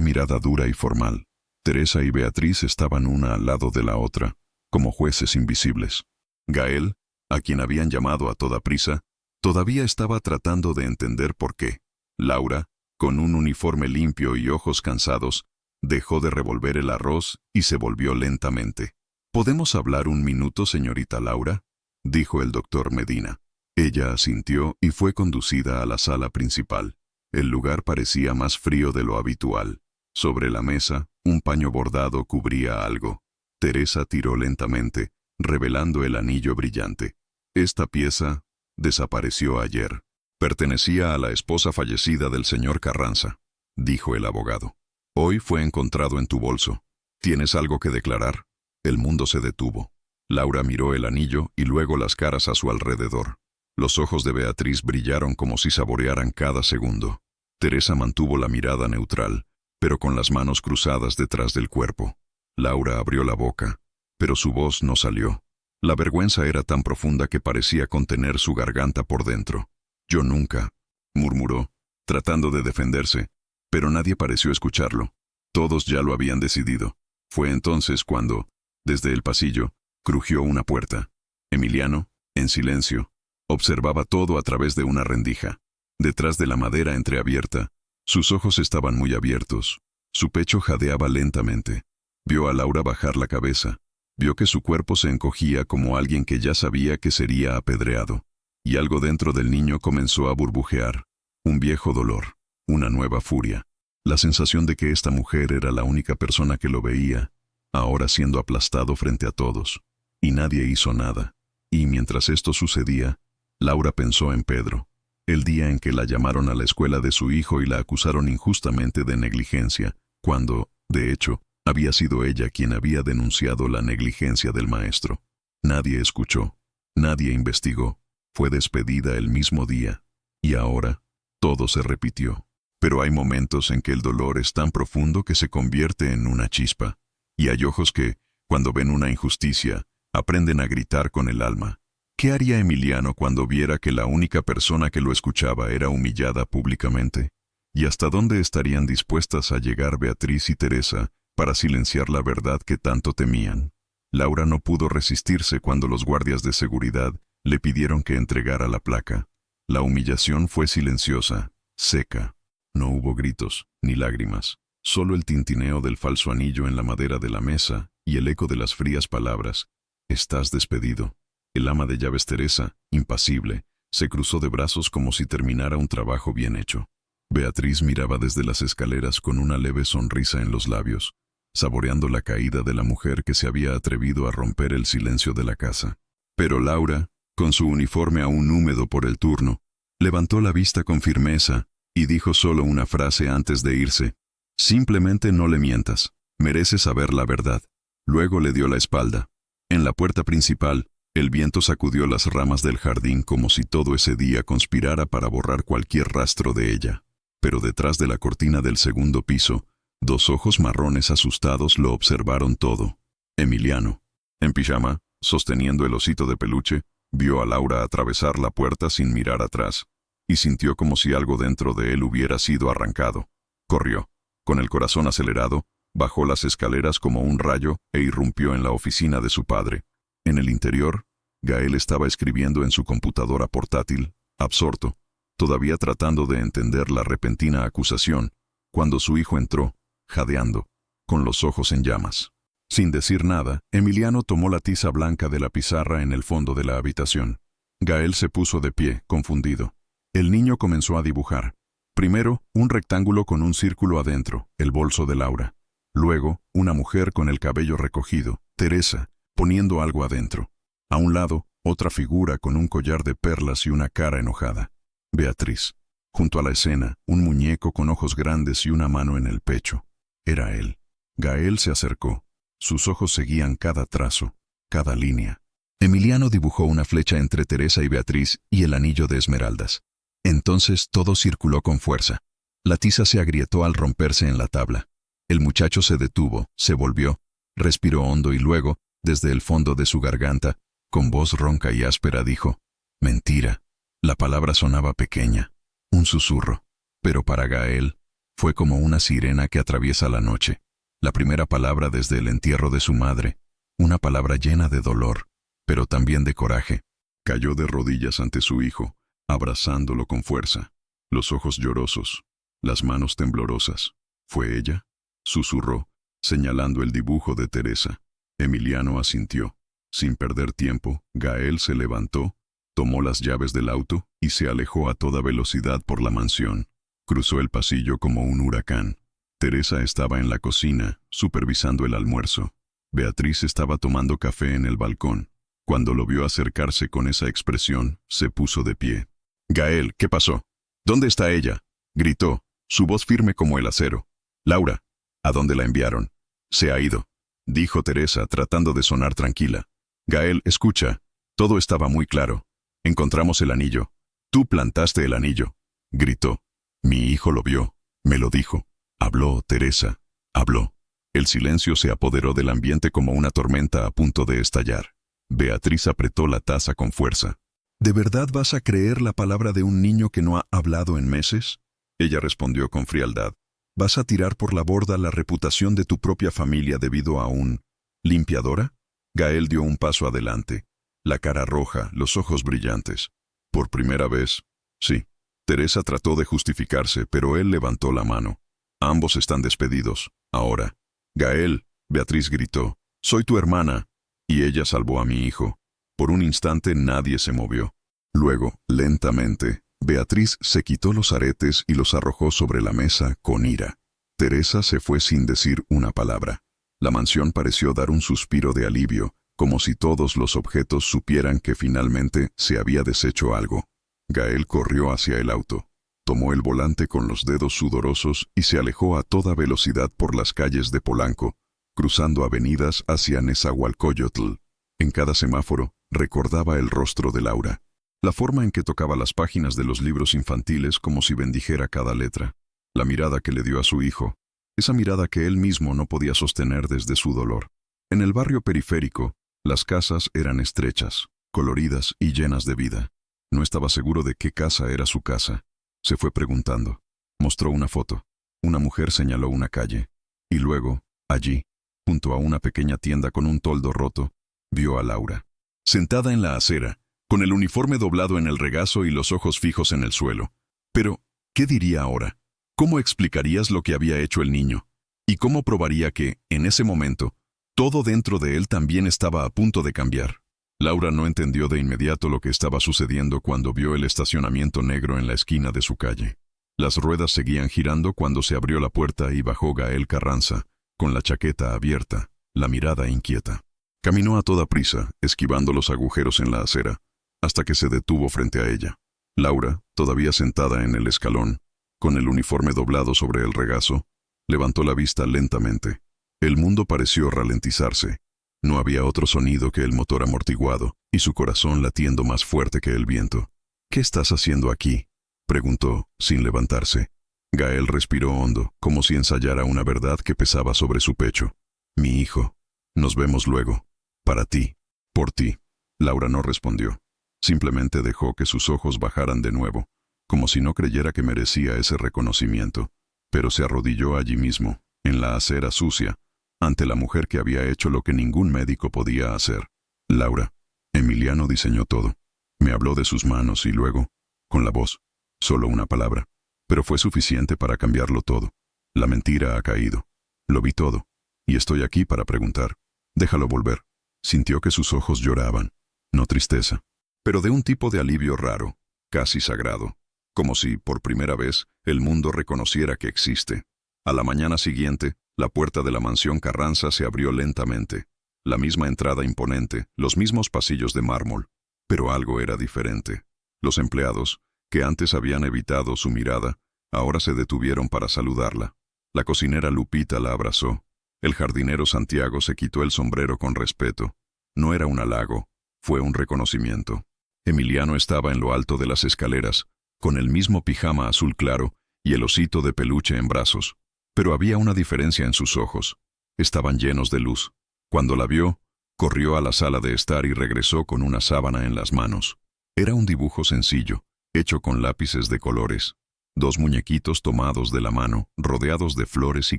mirada dura y formal. Teresa y Beatriz estaban una al lado de la otra, como jueces invisibles. Gael, a quien habían llamado a toda prisa, todavía estaba tratando de entender por qué. Laura, con un uniforme limpio y ojos cansados, dejó de revolver el arroz y se volvió lentamente. «¿Podemos hablar un minuto, señorita Laura?», dijo el doctor Medina. Ella asintió y fue conducida a la sala principal. El lugar parecía más frío de lo habitual. Sobre la mesa, un paño bordado cubría algo. Teresa tiró lentamente, revelando el anillo brillante. «Esta pieza desapareció ayer. Pertenecía a la esposa fallecida del señor Carranza», dijo el abogado. «Hoy fue encontrado en tu bolso. ¿Tienes algo que declarar?». El mundo se detuvo. Laura miró el anillo y luego las caras a su alrededor. Los ojos de Beatriz brillaron como si saborearan cada segundo. Teresa mantuvo la mirada neutral, pero con las manos cruzadas detrás del cuerpo. Laura abrió la boca, pero su voz no salió. La vergüenza era tan profunda que parecía contener su garganta por dentro. «Yo nunca», murmuró, tratando de defenderse, pero nadie pareció escucharlo. Todos ya lo habían decidido. Fue entonces cuando, desde el pasillo, crujió una puerta. Emiliano, en silencio, observaba todo a través de una rendija. Detrás de la madera entreabierta, sus ojos estaban muy abiertos. Su pecho jadeaba lentamente. Vio a Laura bajar la cabeza. Vio que su cuerpo se encogía como alguien que ya sabía que sería apedreado. Y algo dentro del niño comenzó a burbujear. Un viejo dolor, una nueva furia. La sensación de que esta mujer era la única persona que lo veía, ahora siendo aplastado frente a todos. Y nadie hizo nada. Y mientras esto sucedía, Laura pensó en Pedro. El día en que la llamaron a la escuela de su hijo y la acusaron injustamente de negligencia, cuando, de hecho, había sido ella quien había denunciado la negligencia del maestro. Nadie escuchó, nadie investigó. Fue despedida el mismo día. Y ahora, todo se repitió. Pero hay momentos en que el dolor es tan profundo que se convierte en una chispa. Y hay ojos que, cuando ven una injusticia, aprenden a gritar con el alma. ¿Qué haría Emiliano cuando viera que la única persona que lo escuchaba era humillada públicamente? ¿Y hasta dónde estarían dispuestas a llegar Beatriz y Teresa para silenciar la verdad que tanto temían? Laura no pudo resistirse cuando los guardias de seguridad le pidieron que entregara la placa. La humillación fue silenciosa, seca. No hubo gritos, ni lágrimas. Solo el tintineo del falso anillo en la madera de la mesa y el eco de las frías palabras. «Estás despedido». El ama de llaves Teresa, impasible, se cruzó de brazos como si terminara un trabajo bien hecho. Beatriz miraba desde las escaleras con una leve sonrisa en los labios, saboreando la caída de la mujer que se había atrevido a romper el silencio de la casa. Pero Laura, con su uniforme aún húmedo por el turno, levantó la vista con firmeza y dijo solo una frase antes de irse. «Simplemente no le mientas. Merece saber la verdad». Luego le dio la espalda. En la puerta principal, el viento sacudió las ramas del jardín como si todo ese día conspirara para borrar cualquier rastro de ella. Pero detrás de la cortina del segundo piso, dos ojos marrones asustados lo observaron todo. Emiliano, en pijama, sosteniendo el osito de peluche, vio a Laura atravesar la puerta sin mirar atrás, y sintió como si algo dentro de él hubiera sido arrancado. Corrió, con el corazón acelerado, bajó las escaleras como un rayo e irrumpió en la oficina de su padre. En el interior, Gael estaba escribiendo en su computadora portátil, absorto, todavía tratando de entender la repentina acusación, cuando su hijo entró, jadeando, con los ojos en llamas. Sin decir nada, Emiliano tomó la tiza blanca de la pizarra en el fondo de la habitación. Gael se puso de pie, confundido. El niño comenzó a dibujar. Primero, un rectángulo con un círculo adentro, el bolso de Laura. Luego, una mujer con el cabello recogido, Teresa, poniendo algo adentro. A un lado, otra figura con un collar de perlas y una cara enojada. Beatriz. Junto a la escena, un muñeco con ojos grandes y una mano en el pecho. Era él. Gael se acercó. Sus ojos seguían cada trazo, cada línea. Emiliano dibujó una flecha entre Teresa y Beatriz y el anillo de esmeraldas. Entonces todo circuló con fuerza. La tiza se agrietó al romperse en la tabla. El muchacho se detuvo, se volvió, respiró hondo y luego, desde el fondo de su garganta, con voz ronca y áspera dijo: «Mentira». La palabra sonaba pequeña, un susurro, pero para Gael fue como una sirena que atraviesa la noche. La primera palabra desde el entierro de su madre, una palabra llena de dolor, pero también de coraje. Cayó de rodillas ante su hijo, abrazándolo con fuerza, los ojos llorosos, las manos temblorosas. ¿Fue ella?, susurró, señalando el dibujo de Teresa. Emiliano asintió. Sin perder tiempo, Gael se levantó, tomó las llaves del auto y se alejó a toda velocidad por la mansión. Cruzó el pasillo como un huracán. Teresa estaba en la cocina, supervisando el almuerzo. Beatriz estaba tomando café en el balcón. Cuando lo vio acercarse con esa expresión, se puso de pie. «Gael, ¿qué pasó? ¿Dónde está ella?», gritó, su voz firme como el acero. «Laura, ¿a dónde la enviaron?». «Se ha ido», dijo Teresa, tratando de sonar tranquila. «Gael, escucha, todo estaba muy claro. Encontramos el anillo. Tú plantaste el anillo», gritó. «Mi hijo lo vio, me lo dijo». Habló, Teresa, habló. El silencio se apoderó del ambiente como una tormenta a punto de estallar. Beatriz apretó la taza con fuerza. «¿De verdad vas a creer la palabra de un niño que no ha hablado en meses?». Ella respondió con frialdad. «¿Vas a tirar por la borda la reputación de tu propia familia debido a un limpiadora?». Gael dio un paso adelante, la cara roja, los ojos brillantes. «Por primera vez, sí». Teresa trató de justificarse, pero él levantó la mano. «Ambos están despedidos, ahora». «Gael», Beatriz gritó, «soy tu hermana». Y ella salvó a mi hijo. Por un instante nadie se movió. Luego, lentamente, Beatriz se quitó los aretes y los arrojó sobre la mesa con ira. Teresa se fue sin decir una palabra. La mansión pareció dar un suspiro de alivio, como si todos los objetos supieran que finalmente se había deshecho algo. Gael corrió hacia el auto. Tomó el volante con los dedos sudorosos y se alejó a toda velocidad por las calles de Polanco, cruzando avenidas hacia Nezahualcóyotl. En cada semáforo recordaba el rostro de Laura, la forma en que tocaba las páginas de los libros infantiles como si bendijera cada letra, la mirada que le dio a su hijo, esa mirada que él mismo no podía sostener desde su dolor. En el barrio periférico, las casas eran estrechas, coloridas y llenas de vida. No estaba seguro de qué casa era su casa. Se fue preguntando. Mostró una foto. Una mujer señaló una calle. Y luego, allí, junto a una pequeña tienda con un toldo roto, vio a Laura. Sentada en la acera, con el uniforme doblado en el regazo y los ojos fijos en el suelo. Pero, ¿qué diría ahora? ¿Cómo explicarías lo que había hecho el niño? ¿Y cómo probaría que, en ese momento, todo dentro de él también estaba a punto de cambiar? Laura no entendió de inmediato lo que estaba sucediendo cuando vio el estacionamiento negro en la esquina de su calle. Las ruedas seguían girando cuando se abrió la puerta y bajó Gael Carranza, con la chaqueta abierta, la mirada inquieta. Caminó a toda prisa, esquivando los agujeros en la acera, hasta que se detuvo frente a ella. Laura, todavía sentada en el escalón, con el uniforme doblado sobre el regazo, levantó la vista lentamente. El mundo pareció ralentizarse. No había otro sonido que el motor amortiguado y su corazón latiendo más fuerte que el viento. «¿Qué estás haciendo aquí?», preguntó, sin levantarse. Gael respiró hondo, como si ensayara una verdad que pesaba sobre su pecho. «Mi hijo, nos vemos luego. Para ti, por ti». Laura no respondió. Simplemente dejó que sus ojos bajaran de nuevo, como si no creyera que merecía ese reconocimiento. Pero se arrodilló allí mismo, en la acera sucia, ante la mujer que había hecho lo que ningún médico podía hacer. «Laura, Emiliano diseñó todo. Me habló de sus manos y luego, con la voz, solo una palabra, pero fue suficiente para cambiarlo todo. La mentira ha caído. Lo vi todo. Y estoy aquí para preguntar. Déjalo volver». Sintió que sus ojos lloraban, no tristeza, pero de un tipo de alivio raro, casi sagrado, como si, por primera vez, el mundo reconociera que existe. A la mañana siguiente, la puerta de la mansión Carranza se abrió lentamente. La misma entrada imponente, los mismos pasillos de mármol. Pero algo era diferente. Los empleados, que antes habían evitado su mirada, ahora se detuvieron para saludarla. La cocinera Lupita la abrazó. El jardinero Santiago se quitó el sombrero con respeto. No era un halago, fue un reconocimiento. Emiliano estaba en lo alto de las escaleras, con el mismo pijama azul claro y el osito de peluche en brazos. Pero había una diferencia en sus ojos. Estaban llenos de luz. Cuando la vio, corrió a la sala de estar y regresó con una sábana en las manos. Era un dibujo sencillo, hecho con lápices de colores. 2 muñequitos tomados de la mano, rodeados de flores y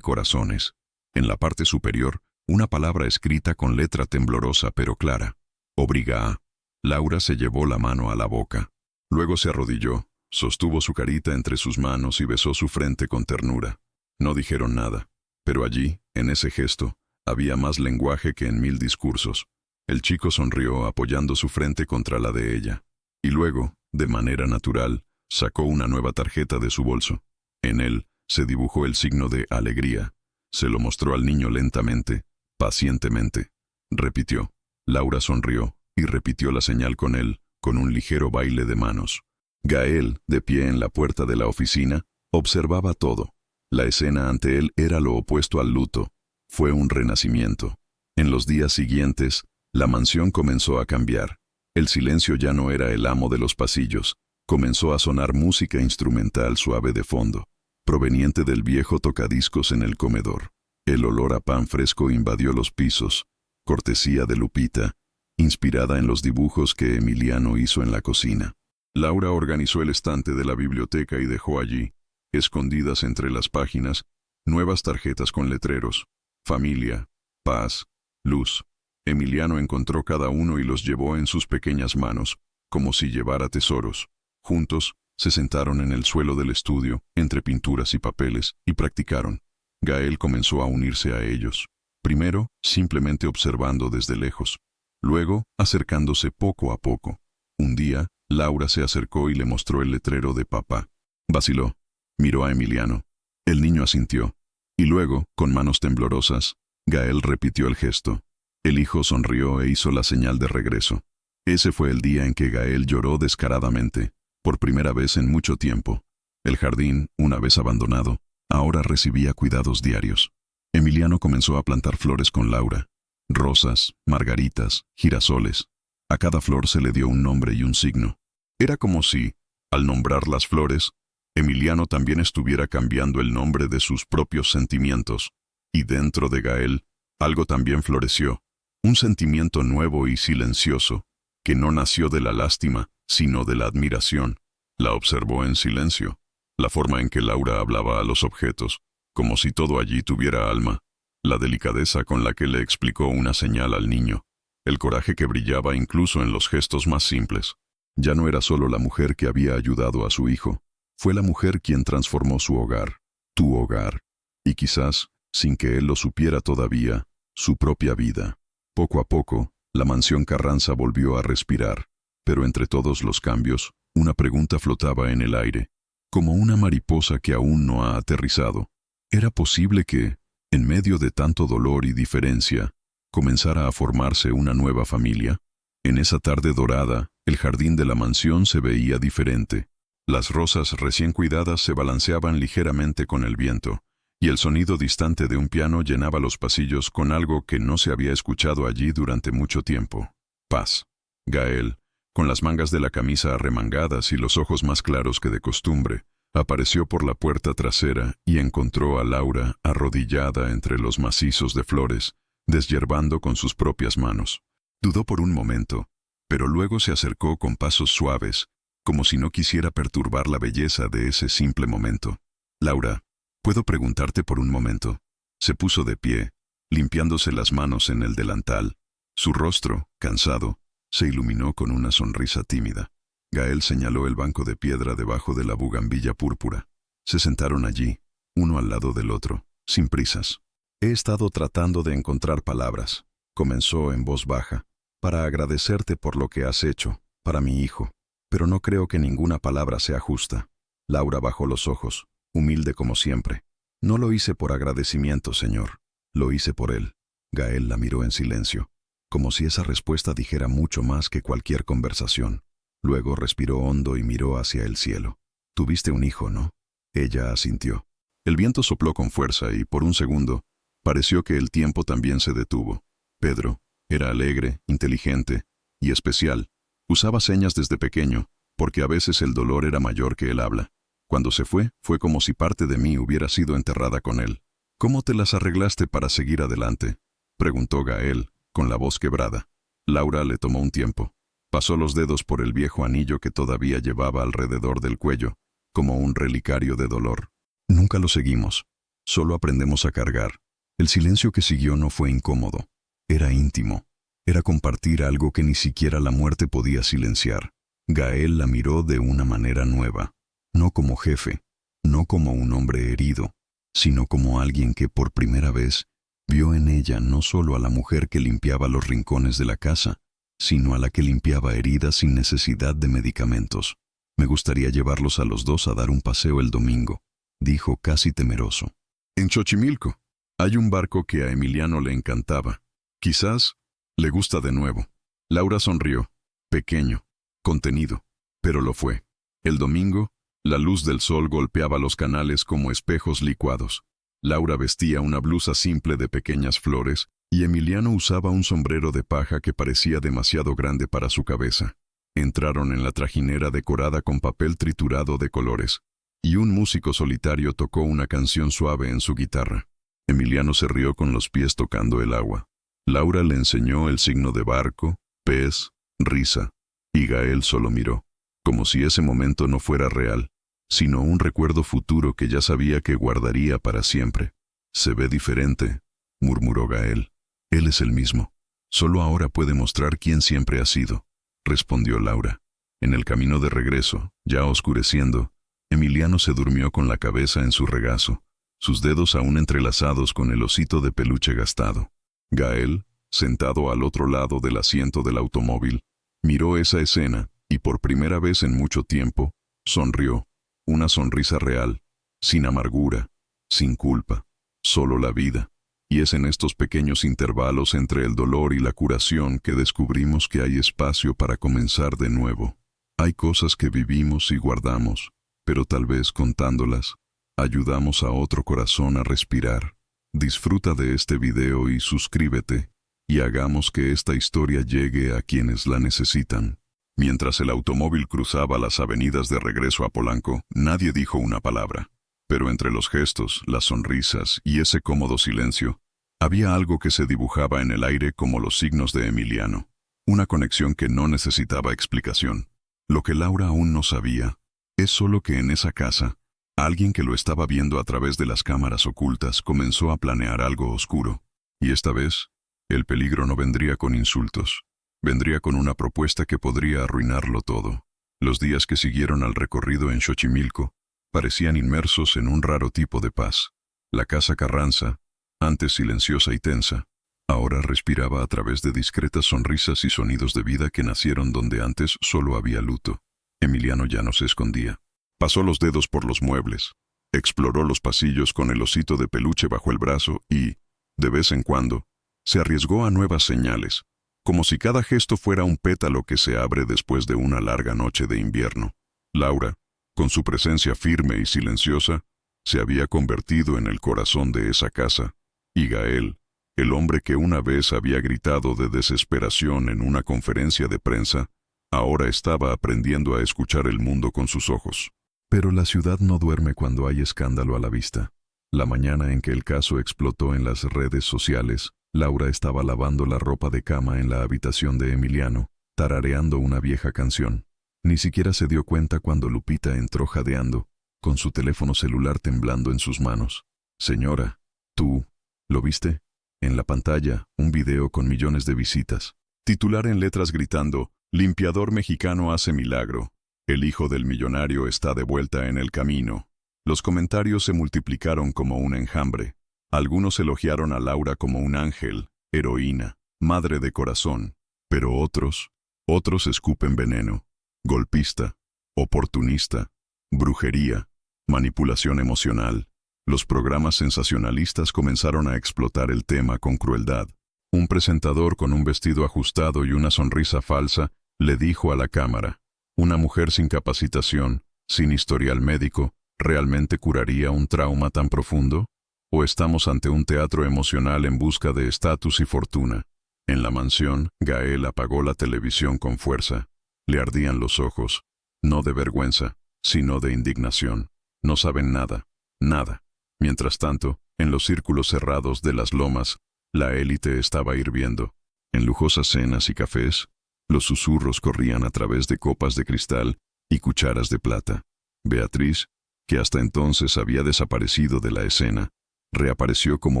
corazones. En la parte superior, una palabra escrita con letra temblorosa pero clara. Obriga. Laura se llevó la mano a la boca. Luego se arrodilló, sostuvo su carita entre sus manos y besó su frente con ternura. No dijeron nada, pero allí, en ese gesto, había más lenguaje que en 1000 discursos. El chico sonrió apoyando su frente contra la de ella. Y luego, de manera natural, sacó una nueva tarjeta de su bolso. En él se dibujó el signo de alegría. Se lo mostró al niño lentamente, pacientemente. Repitió. Laura sonrió y repitió la señal con él, con un ligero baile de manos. Gael, de pie en la puerta de la oficina, observaba todo. La escena ante él era lo opuesto al luto. Fue un renacimiento. En los días siguientes, la mansión comenzó a cambiar. El silencio ya no era el amo de los pasillos. Comenzó a sonar música instrumental suave de fondo, proveniente del viejo tocadiscos en el comedor. El olor a pan fresco invadió los pisos, cortesía de Lupita, inspirada en los dibujos que Emiliano hizo en la cocina. Laura organizó el estante de la biblioteca y dejó allí, escondidas entre las páginas, nuevas tarjetas con letreros: familia, paz, luz. Emiliano encontró cada uno y los llevó en sus pequeñas manos, como si llevara tesoros. Juntos, se sentaron en el suelo del estudio, entre pinturas y papeles, y practicaron. Gael comenzó a unirse a ellos. Primero, simplemente observando desde lejos. Luego, acercándose poco a poco. Un día, Laura se acercó y le mostró el letrero de papá. Vaciló. Miró a Emiliano. El niño asintió. Y luego, con manos temblorosas, Gael repitió el gesto. El hijo sonrió e hizo la señal de regreso. Ese fue el día en que Gael lloró descaradamente. Por primera vez en mucho tiempo. El jardín, una vez abandonado, ahora recibía cuidados diarios. Emiliano comenzó a plantar flores con Laura. Rosas, margaritas, girasoles. A cada flor se le dio un nombre y un signo. Era como si, al nombrar las flores, Emiliano también estuviera cambiando el nombre de sus propios sentimientos. Y dentro de Gael, algo también floreció. Un sentimiento nuevo y silencioso, que no nació de la lástima, sino de la admiración. La observó en silencio. La forma en que Laura hablaba a los objetos, como si todo allí tuviera alma. La delicadeza con la que le explicó una señal al niño. El coraje que brillaba incluso en los gestos más simples. Ya no era solo la mujer que había ayudado a su hijo. Fue la mujer quien transformó su hogar, tu hogar. Y quizás, sin que él lo supiera todavía, su propia vida. Poco a poco, la mansión Carranza volvió a respirar. Pero entre todos los cambios, una pregunta flotaba en el aire, como una mariposa que aún no ha aterrizado. ¿Era posible que, en medio de tanto dolor y diferencia, comenzara a formarse una nueva familia? En esa tarde dorada, el jardín de la mansión se veía diferente. Las rosas recién cuidadas se balanceaban ligeramente con el viento, y el sonido distante de un piano llenaba los pasillos con algo que no se había escuchado allí durante mucho tiempo. Paz. Gael, con las mangas de la camisa arremangadas y los ojos más claros que de costumbre, apareció por la puerta trasera y encontró a Laura arrodillada entre los macizos de flores, deshierbando con sus propias manos. Dudó por un momento, pero luego se acercó con pasos suaves, como si no quisiera perturbar la belleza de ese simple momento. Laura, ¿puedo preguntarte por un momento? Se puso de pie, limpiándose las manos en el delantal. Su rostro, cansado, se iluminó con una sonrisa tímida. Gael señaló el banco de piedra debajo de la bugambilla púrpura. Se sentaron allí, uno al lado del otro, sin prisas. He estado tratando de encontrar palabras, comenzó en voz baja, para agradecerte por lo que has hecho, para mi hijo. Pero no creo que ninguna palabra sea justa. Laura bajó los ojos, humilde como siempre. No lo hice por agradecimiento, señor. Lo hice por él. Gael la miró en silencio, como si esa respuesta dijera mucho más que cualquier conversación. Luego respiró hondo y miró hacia el cielo. «Tuviste un hijo, ¿no?». Ella asintió. El viento sopló con fuerza y, por un segundo, pareció que el tiempo también se detuvo. Pedro era alegre, inteligente y especial. Usaba señas desde pequeño, porque a veces el dolor era mayor que el habla. Cuando se fue como si parte de mí hubiera sido enterrada con él. «¿Cómo te las arreglaste para seguir adelante?», preguntó Gael, con la voz quebrada. Laura le tomó un tiempo. Pasó los dedos por el viejo anillo que todavía llevaba alrededor del cuello, como un relicario de dolor. «Nunca lo seguimos. Solo aprendemos a cargar». El silencio que siguió no fue incómodo. Era íntimo. Era compartir algo que ni siquiera la muerte podía silenciar. Gael la miró de una manera nueva. No como jefe, no como un hombre herido, sino como alguien que por primera vez vio en ella no solo a la mujer que limpiaba los rincones de la casa, sino a la que limpiaba heridas sin necesidad de medicamentos. «Me gustaría llevarlos a los dos a dar un paseo el domingo», dijo casi temeroso. «En Xochimilco hay un barco que a Emiliano le encantaba. Quizás le gusta de nuevo». Laura sonrió, pequeño, contenido, pero lo fue. El domingo, la luz del sol golpeaba los canales como espejos licuados. Laura vestía una blusa simple de pequeñas flores y Emiliano usaba un sombrero de paja que parecía demasiado grande para su cabeza. Entraron en la trajinera decorada con papel triturado de colores, y un músico solitario tocó una canción suave en su guitarra. Emiliano se rió con los pies tocando el agua. Laura le enseñó el signo de barco, pez, risa, y Gael solo miró, como si ese momento no fuera real, sino un recuerdo futuro que ya sabía que guardaría para siempre. «Se ve diferente», murmuró Gael. «Él es el mismo. Solo ahora puede mostrar quién siempre ha sido», respondió Laura. En el camino de regreso, ya oscureciendo, Emiliano se durmió con la cabeza en su regazo, sus dedos aún entrelazados con el osito de peluche gastado. Gael, sentado al otro lado del asiento del automóvil, miró esa escena y por primera vez en mucho tiempo, sonrió. Una sonrisa real, sin amargura, sin culpa, solo la vida. Y es en estos pequeños intervalos entre el dolor y la curación que descubrimos que hay espacio para comenzar de nuevo. Hay cosas que vivimos y guardamos, pero tal vez contándolas, ayudamos a otro corazón a respirar. Disfruta de este video y suscríbete, y hagamos que esta historia llegue a quienes la necesitan. Mientras el automóvil cruzaba las avenidas de regreso a Polanco, nadie dijo una palabra. Pero entre los gestos, las sonrisas y ese cómodo silencio, había algo que se dibujaba en el aire como los signos de Emiliano. Una conexión que no necesitaba explicación. Lo que Laura aún no sabía, es solo que en esa casa, alguien que lo estaba viendo a través de las cámaras ocultas comenzó a planear algo oscuro. Y esta vez, el peligro no vendría con insultos. Vendría con una propuesta que podría arruinarlo todo. Los días que siguieron al recorrido en Xochimilco parecían inmersos en un raro tipo de paz. La casa Carranza, antes silenciosa y tensa, ahora respiraba a través de discretas sonrisas y sonidos de vida que nacieron donde antes solo había luto. Emiliano ya no se escondía. Pasó los dedos por los muebles, exploró los pasillos con el osito de peluche bajo el brazo y, de vez en cuando, se arriesgó a nuevas señales, como si cada gesto fuera un pétalo que se abre después de una larga noche de invierno. Laura, con su presencia firme y silenciosa, se había convertido en el corazón de esa casa, y Gael, el hombre que una vez había gritado de desesperación en una conferencia de prensa, ahora estaba aprendiendo a escuchar el mundo con sus ojos. Pero la ciudad no duerme cuando hay escándalo a la vista. La mañana en que el caso explotó en las redes sociales, Laura estaba lavando la ropa de cama en la habitación de Emiliano, tarareando una vieja canción. Ni siquiera se dio cuenta cuando Lupita entró jadeando, con su teléfono celular temblando en sus manos. «Señora, ¿tú lo viste? En la pantalla, un video con millones de visitas. Titular en letras gritando, limpiador mexicano hace milagro. El hijo del millonario está de vuelta en el camino». Los comentarios se multiplicaron como un enjambre. Algunos elogiaron a Laura como un ángel, heroína, madre de corazón, pero otros escupen veneno, golpista, oportunista, brujería, manipulación emocional. Los programas sensacionalistas comenzaron a explotar el tema con crueldad. Un presentador con un vestido ajustado y una sonrisa falsa le dijo a la cámara, ¿Una mujer sin capacitación, sin historial médico, realmente curaría un trauma tan profundo? ¿O estamos ante un teatro emocional en busca de estatus y fortuna? En la mansión, Gael apagó la televisión con fuerza. Le ardían los ojos, no de vergüenza, sino de indignación. No saben nada, nada. Mientras tanto, en los círculos cerrados de las lomas, la élite estaba hirviendo. En lujosas cenas y cafés, los susurros corrían a través de copas de cristal y cucharas de plata. Beatriz, que hasta entonces había desaparecido de la escena, reapareció como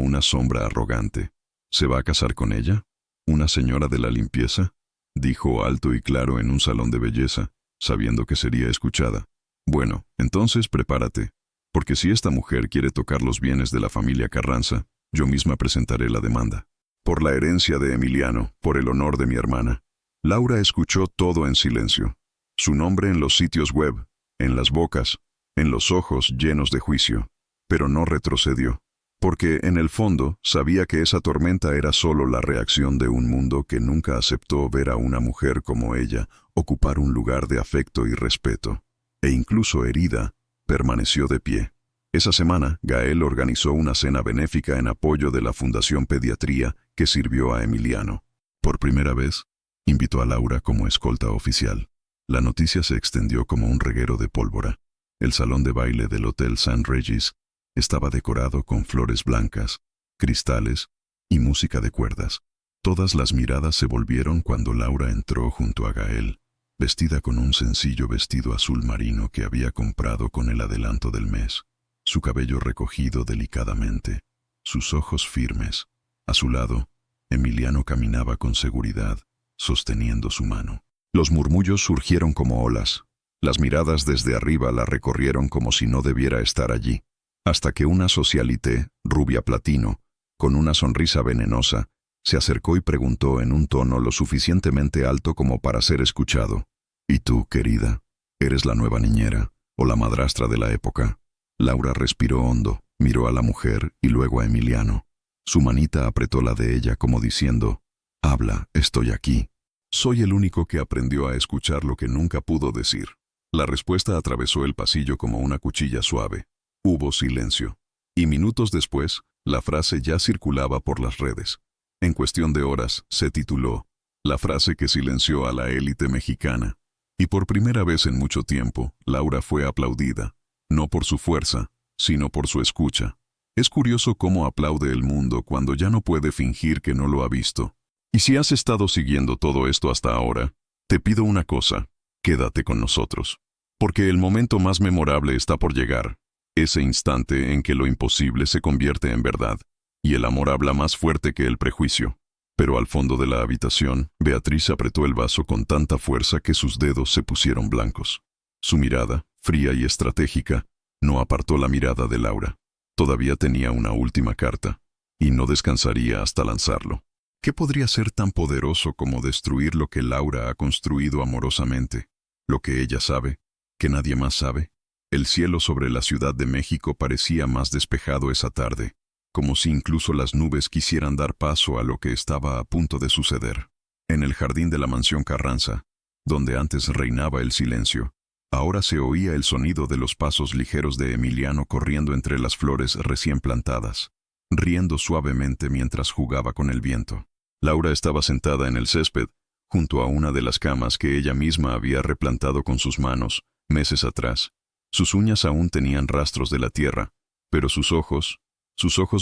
una sombra arrogante. ¿Se va a casar con ella? ¿Una señora de la limpieza?, dijo alto y claro en un salón de belleza, sabiendo que sería escuchada. Bueno, entonces prepárate, porque si esta mujer quiere tocar los bienes de la familia Carranza, yo misma presentaré la demanda. Por la herencia de Emiliano, por el honor de mi hermana. Laura escuchó todo en silencio. Su nombre en los sitios web, en las bocas, en los ojos llenos de juicio. Pero no retrocedió, porque en el fondo sabía que esa tormenta era solo la reacción de un mundo que nunca aceptó ver a una mujer como ella ocupar un lugar de afecto y respeto. E incluso herida, permaneció de pie. Esa semana, Gael organizó una cena benéfica en apoyo de la Fundación Pediatría que sirvió a Emiliano. Por primera vez, invitó a Laura como escolta oficial. La noticia se extendió como un reguero de pólvora. El salón de baile del Hotel St. Regis estaba decorado con flores blancas, cristales y música de cuerdas. Todas las miradas se volvieron cuando Laura entró junto a Gael, vestida con un sencillo vestido azul marino que había comprado con el adelanto del mes. Su cabello recogido delicadamente, sus ojos firmes. A su lado, Emiliano caminaba con seguridad, sosteniendo su mano. Los murmullos surgieron como olas. Las miradas desde arriba la recorrieron como si no debiera estar allí, hasta que una socialité, rubia platino, con una sonrisa venenosa, se acercó y preguntó en un tono lo suficientemente alto como para ser escuchado. ¿Y tú, querida, eres la nueva niñera o la madrastra de la época? Laura respiró hondo, miró a la mujer y luego a Emiliano. Su manita apretó la de ella como diciendo, «Habla, estoy aquí». Soy el único que aprendió a escuchar lo que nunca pudo decir. La respuesta atravesó el pasillo como una cuchilla suave. Hubo silencio. Y minutos después, la frase ya circulaba por las redes. En cuestión de horas, se tituló «La frase que silenció a la élite mexicana». Y por primera vez en mucho tiempo, Laura fue aplaudida. No por su fuerza, sino por su escucha. Es curioso cómo aplaude el mundo cuando ya no puede fingir que no lo ha visto. Y si has estado siguiendo todo esto hasta ahora, te pido una cosa, quédate con nosotros. Porque el momento más memorable está por llegar, ese instante en que lo imposible se convierte en verdad, y el amor habla más fuerte que el prejuicio. Pero al fondo de la habitación, Beatriz apretó el vaso con tanta fuerza que sus dedos se pusieron blancos. Su mirada, fría y estratégica, no apartó la mirada de Laura. Todavía tenía una última carta, y no descansaría hasta lanzarlo. ¿Qué podría ser tan poderoso como destruir lo que Laura ha construido amorosamente? Lo que ella sabe, que nadie más sabe. El cielo sobre la Ciudad de México parecía más despejado esa tarde, como si incluso las nubes quisieran dar paso a lo que estaba a punto de suceder. En el jardín de la mansión Carranza, donde antes reinaba el silencio, ahora se oía el sonido de los pasos ligeros de Emiliano corriendo entre las flores recién plantadas, riendo suavemente mientras jugaba con el viento. Laura estaba sentada en el césped, junto a una de las camas que ella misma había replantado con sus manos, meses atrás. Sus uñas aún tenían rastros de la tierra, pero sus ojos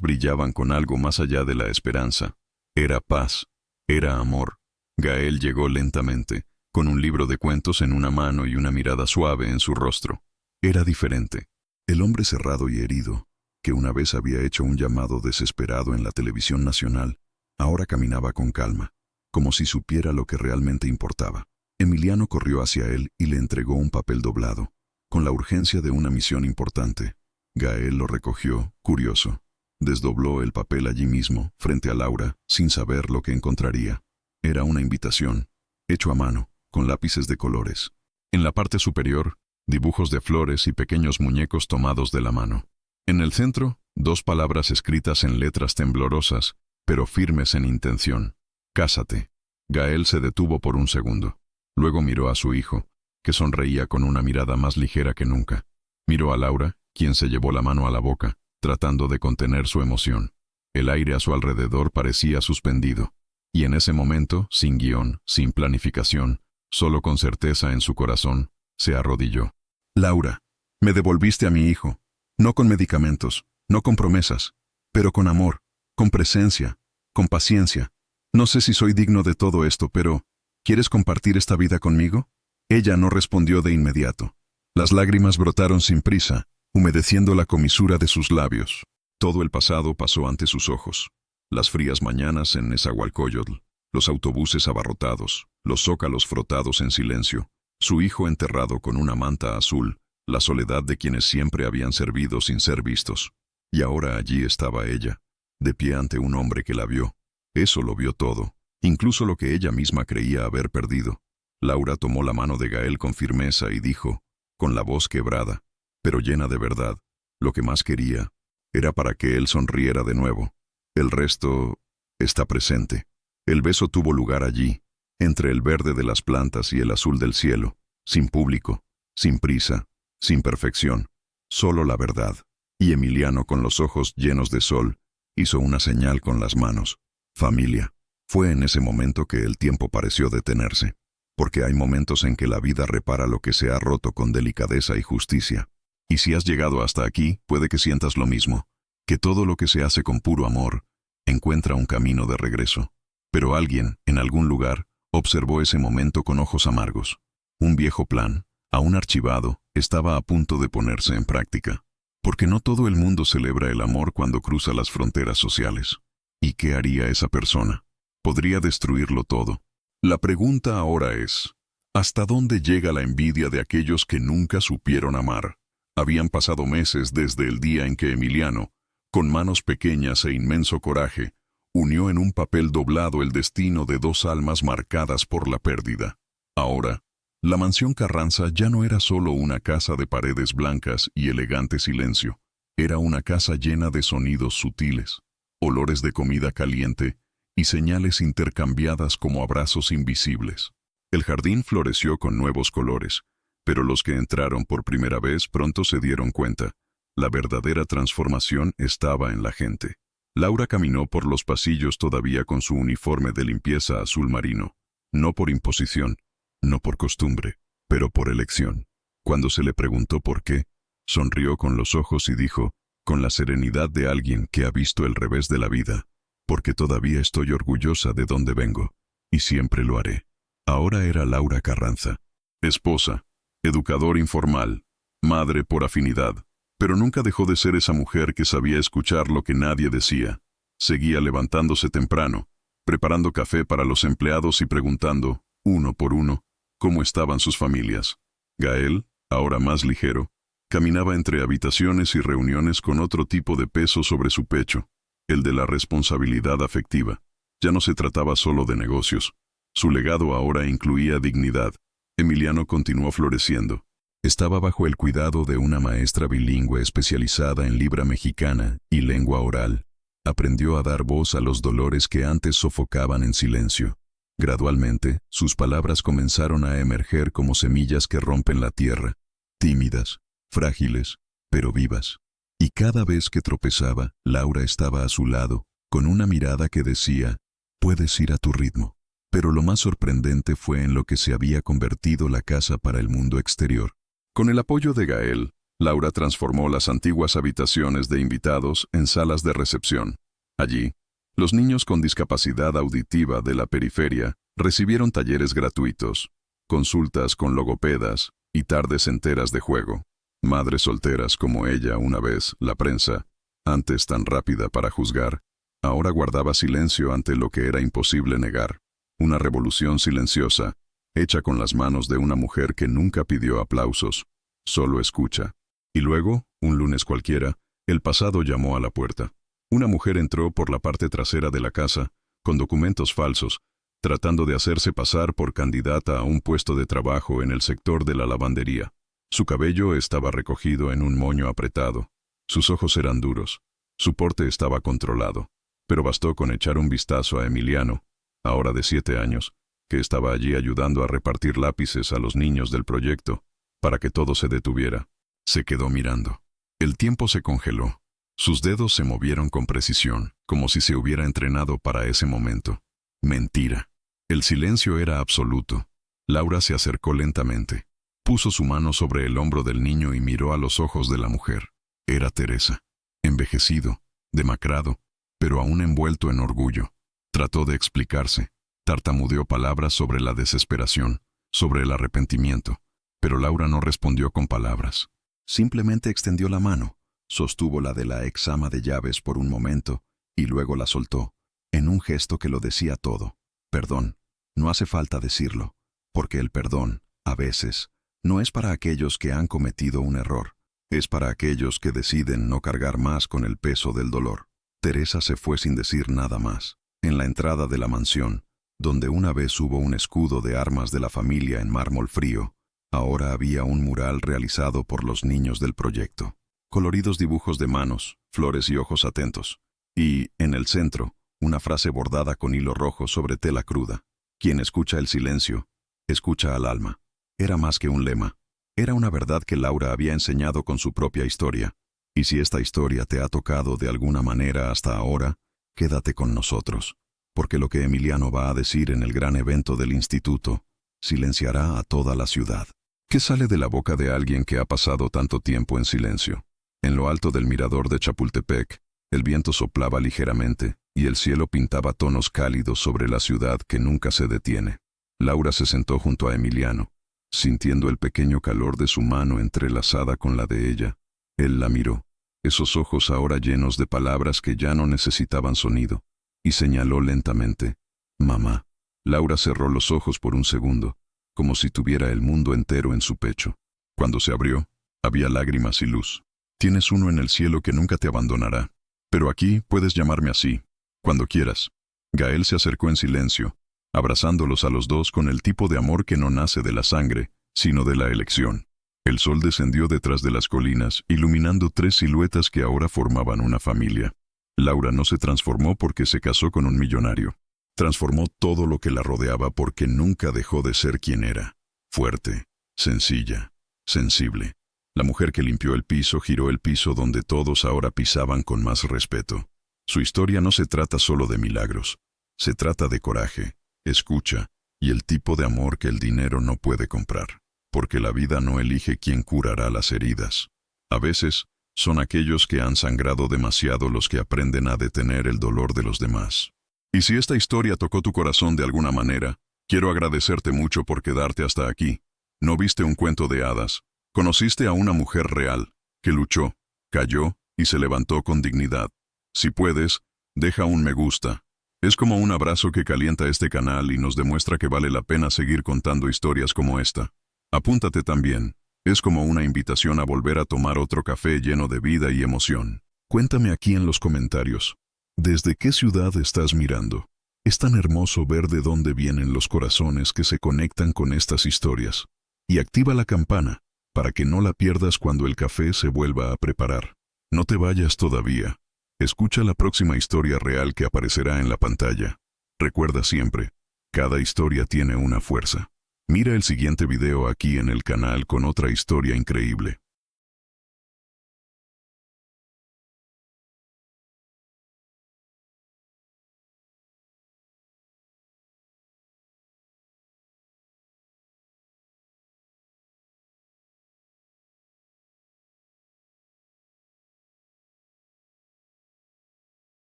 brillaban con algo más allá de la esperanza. Era paz, era amor. Gael llegó lentamente, con un libro de cuentos en una mano y una mirada suave en su rostro. Era diferente. El hombre cerrado y herido, que una vez había hecho un llamado desesperado en la televisión nacional, ahora caminaba con calma, como si supiera lo que realmente importaba. Emiliano corrió hacia él y le entregó un papel doblado, con la urgencia de una misión importante. Gael lo recogió, curioso. Desdobló el papel allí mismo, frente a Laura, sin saber lo que encontraría. Era una invitación, hecho a mano, con lápices de colores. En la parte superior, dibujos de flores y pequeños muñecos tomados de la mano. En el centro, 2 palabras escritas en letras temblorosas, pero firmes en intención. «Cásate». Gael se detuvo por un segundo. Luego miró a su hijo, que sonreía con una mirada más ligera que nunca. Miró a Laura, quien se llevó la mano a la boca, tratando de contener su emoción. El aire a su alrededor parecía suspendido. Y en ese momento, sin guión, sin planificación, solo con certeza en su corazón, se arrodilló. Laura, me devolviste a mi hijo, no con medicamentos, no con promesas, pero con amor, con presencia, con paciencia. No sé si soy digno de todo esto, pero ¿quieres compartir esta vida conmigo? Ella no respondió de inmediato. Las lágrimas brotaron sin prisa, humedeciendo la comisura de sus labios. Todo el pasado pasó ante sus ojos. Las frías mañanas en Nezahualcóyotl, los autobuses abarrotados, los zócalos frotados en silencio, su hijo enterrado con una manta azul, la soledad de quienes siempre habían servido sin ser vistos. Y ahora allí estaba ella, de pie ante un hombre que la vio. Eso lo vio todo, incluso lo que ella misma creía haber perdido. Laura tomó la mano de Gael con firmeza y dijo, con la voz quebrada, pero llena de verdad, lo que más quería era para que él sonriera de nuevo. El resto está presente. El beso tuvo lugar allí, entre el verde de las plantas y el azul del cielo, sin público, sin prisa, sin perfección, solo la verdad. Y Emiliano, con los ojos llenos de sol, hizo una señal con las manos. Familia. Fue en ese momento que el tiempo pareció detenerse, porque hay momentos en que la vida repara lo que se ha roto con delicadeza y justicia. Y si has llegado hasta aquí, puede que sientas lo mismo, que todo lo que se hace con puro amor encuentra un camino de regreso. Pero alguien, en algún lugar, observó ese momento con ojos amargos. Un viejo plan, aún archivado, estaba a punto de ponerse en práctica. Porque no todo el mundo celebra el amor cuando cruza las fronteras sociales. ¿Y qué haría esa persona? Podría destruirlo todo. La pregunta ahora es, ¿hasta dónde llega la envidia de aquellos que nunca supieron amar? Habían pasado meses desde el día en que Emiliano, con manos pequeñas e inmenso coraje, unió en un papel doblado el destino de dos almas marcadas por la pérdida. Ahora, la mansión Carranza ya no era solo una casa de paredes blancas y elegante silencio. Era una casa llena de sonidos sutiles, olores de comida caliente y señales intercambiadas como abrazos invisibles. El jardín floreció con nuevos colores, pero los que entraron por primera vez pronto se dieron cuenta. La verdadera transformación estaba en la gente. Laura caminó por los pasillos todavía con su uniforme de limpieza azul marino, no por imposición, no por costumbre, pero por elección. Cuando se le preguntó por qué, sonrió con los ojos y dijo, con la serenidad de alguien que ha visto el revés de la vida, porque todavía estoy orgullosa de dónde vengo, y siempre lo haré. Ahora era Laura Carranza, esposa, educador informal, madre por afinidad, pero nunca dejó de ser esa mujer que sabía escuchar lo que nadie decía. Seguía levantándose temprano, preparando café para los empleados y preguntando, uno por uno, cómo estaban sus familias. Gael, ahora más ligero, caminaba entre habitaciones y reuniones con otro tipo de peso sobre su pecho, el de la responsabilidad afectiva. Ya no se trataba solo de negocios. Su legado ahora incluía dignidad. Emiliano continuó floreciendo. Estaba bajo el cuidado de una maestra bilingüe especializada en libra mexicana y lengua oral. Aprendió a dar voz a los dolores que antes sofocaban en silencio. Gradualmente, sus palabras comenzaron a emerger como semillas que rompen la tierra, tímidas, frágiles, pero vivas. Y cada vez que tropezaba, Laura estaba a su lado, con una mirada que decía, puedes ir a tu ritmo. Pero lo más sorprendente fue en lo que se había convertido la casa para el mundo exterior. Con el apoyo de Gael, Laura transformó las antiguas habitaciones de invitados en salas de recepción. Allí, los niños con discapacidad auditiva de la periferia recibieron talleres gratuitos, consultas con logopedas y tardes enteras de juego. Madres solteras como ella una vez, la prensa, antes tan rápida para juzgar, ahora guardaba silencio ante lo que era imposible negar. Una revolución silenciosa, hecha con las manos de una mujer que nunca pidió aplausos, solo escucha. Y luego, un lunes cualquiera, el pasado llamó a la puerta. Una mujer entró por la parte trasera de la casa, con documentos falsos, tratando de hacerse pasar por candidata a un puesto de trabajo en el sector de la lavandería. Su cabello estaba recogido en un moño apretado. Sus ojos eran duros. Su porte estaba controlado. Pero bastó con echar un vistazo a Emiliano, ahora de 7 años, que estaba allí ayudando a repartir lápices a los niños del proyecto, para que todo se detuviera. Se quedó mirando. El tiempo se congeló. Sus dedos se movieron con precisión, como si se hubiera entrenado para ese momento. Mentira. El silencio era absoluto. Laura se acercó lentamente. Puso su mano sobre el hombro del niño y miró a los ojos de la mujer. Era Teresa. Envejecido, demacrado, pero aún envuelto en orgullo. Trató de explicarse. Tartamudeó palabras sobre la desesperación, sobre el arrepentimiento. Pero Laura no respondió con palabras. Simplemente extendió la mano, sostuvo la de la ex ama de llaves por un momento y luego la soltó, en un gesto que lo decía todo. Perdón. No hace falta decirlo, porque el perdón, a veces, no es para aquellos que han cometido un error, es para aquellos que deciden no cargar más con el peso del dolor. Teresa se fue sin decir nada más. En la entrada de la mansión, donde una vez hubo un escudo de armas de la familia en mármol frío, ahora había un mural realizado por los niños del proyecto. Coloridos dibujos de manos, flores y ojos atentos. Y, en el centro, una frase bordada con hilo rojo sobre tela cruda. Quien escucha el silencio, escucha al alma. Era más que un lema. Era una verdad que Laura había enseñado con su propia historia. Y si esta historia te ha tocado de alguna manera hasta ahora, quédate con nosotros. Porque lo que Emiliano va a decir en el gran evento del instituto silenciará a toda la ciudad. ¿Qué sale de la boca de alguien que ha pasado tanto tiempo en silencio? En lo alto del mirador de Chapultepec, el viento soplaba ligeramente y el cielo pintaba tonos cálidos sobre la ciudad que nunca se detiene. Laura se sentó junto a Emiliano, sintiendo el pequeño calor de su mano entrelazada con la de ella. Él la miró, esos ojos ahora llenos de palabras que ya no necesitaban sonido, y señaló lentamente: «Mamá». Laura cerró los ojos por un segundo, como si tuviera el mundo entero en su pecho. Cuando se abrió, había lágrimas y luz. «Tienes uno en el cielo que nunca te abandonará. Pero aquí puedes llamarme así, cuando quieras». Gael se acercó en silencio, abrazándolos a los dos con el tipo de amor que no nace de la sangre, sino de la elección. El sol descendió detrás de las colinas, iluminando 3 siluetas que ahora formaban una familia. Laura no se transformó porque se casó con un millonario. Transformó todo lo que la rodeaba porque nunca dejó de ser quien era. Fuerte, sencilla, sensible. La mujer que limpió el piso giró el piso donde todos ahora pisaban con más respeto. Su historia no se trata solo de milagros. Se trata de coraje, escucha y el tipo de amor que el dinero no puede comprar. Porque la vida no elige quién curará las heridas. A veces, son aquellos que han sangrado demasiado los que aprenden a detener el dolor de los demás. Y si esta historia tocó tu corazón de alguna manera, quiero agradecerte mucho por quedarte hasta aquí. No viste un cuento de hadas. Conociste a una mujer real, que luchó, cayó y se levantó con dignidad. Si puedes, deja un me gusta. Es como un abrazo que calienta este canal y nos demuestra que vale la pena seguir contando historias como esta. Apúntate también. Es como una invitación a volver a tomar otro café lleno de vida y emoción. Cuéntame aquí en los comentarios. ¿Desde qué ciudad estás mirando? Es tan hermoso ver de dónde vienen los corazones que se conectan con estas historias. Y activa la campana, para que no la pierdas cuando el café se vuelva a preparar. No te vayas todavía. Escucha la próxima historia real que aparecerá en la pantalla. Recuerda siempre, cada historia tiene una fuerza. Mira el siguiente video aquí en el canal con otra historia increíble.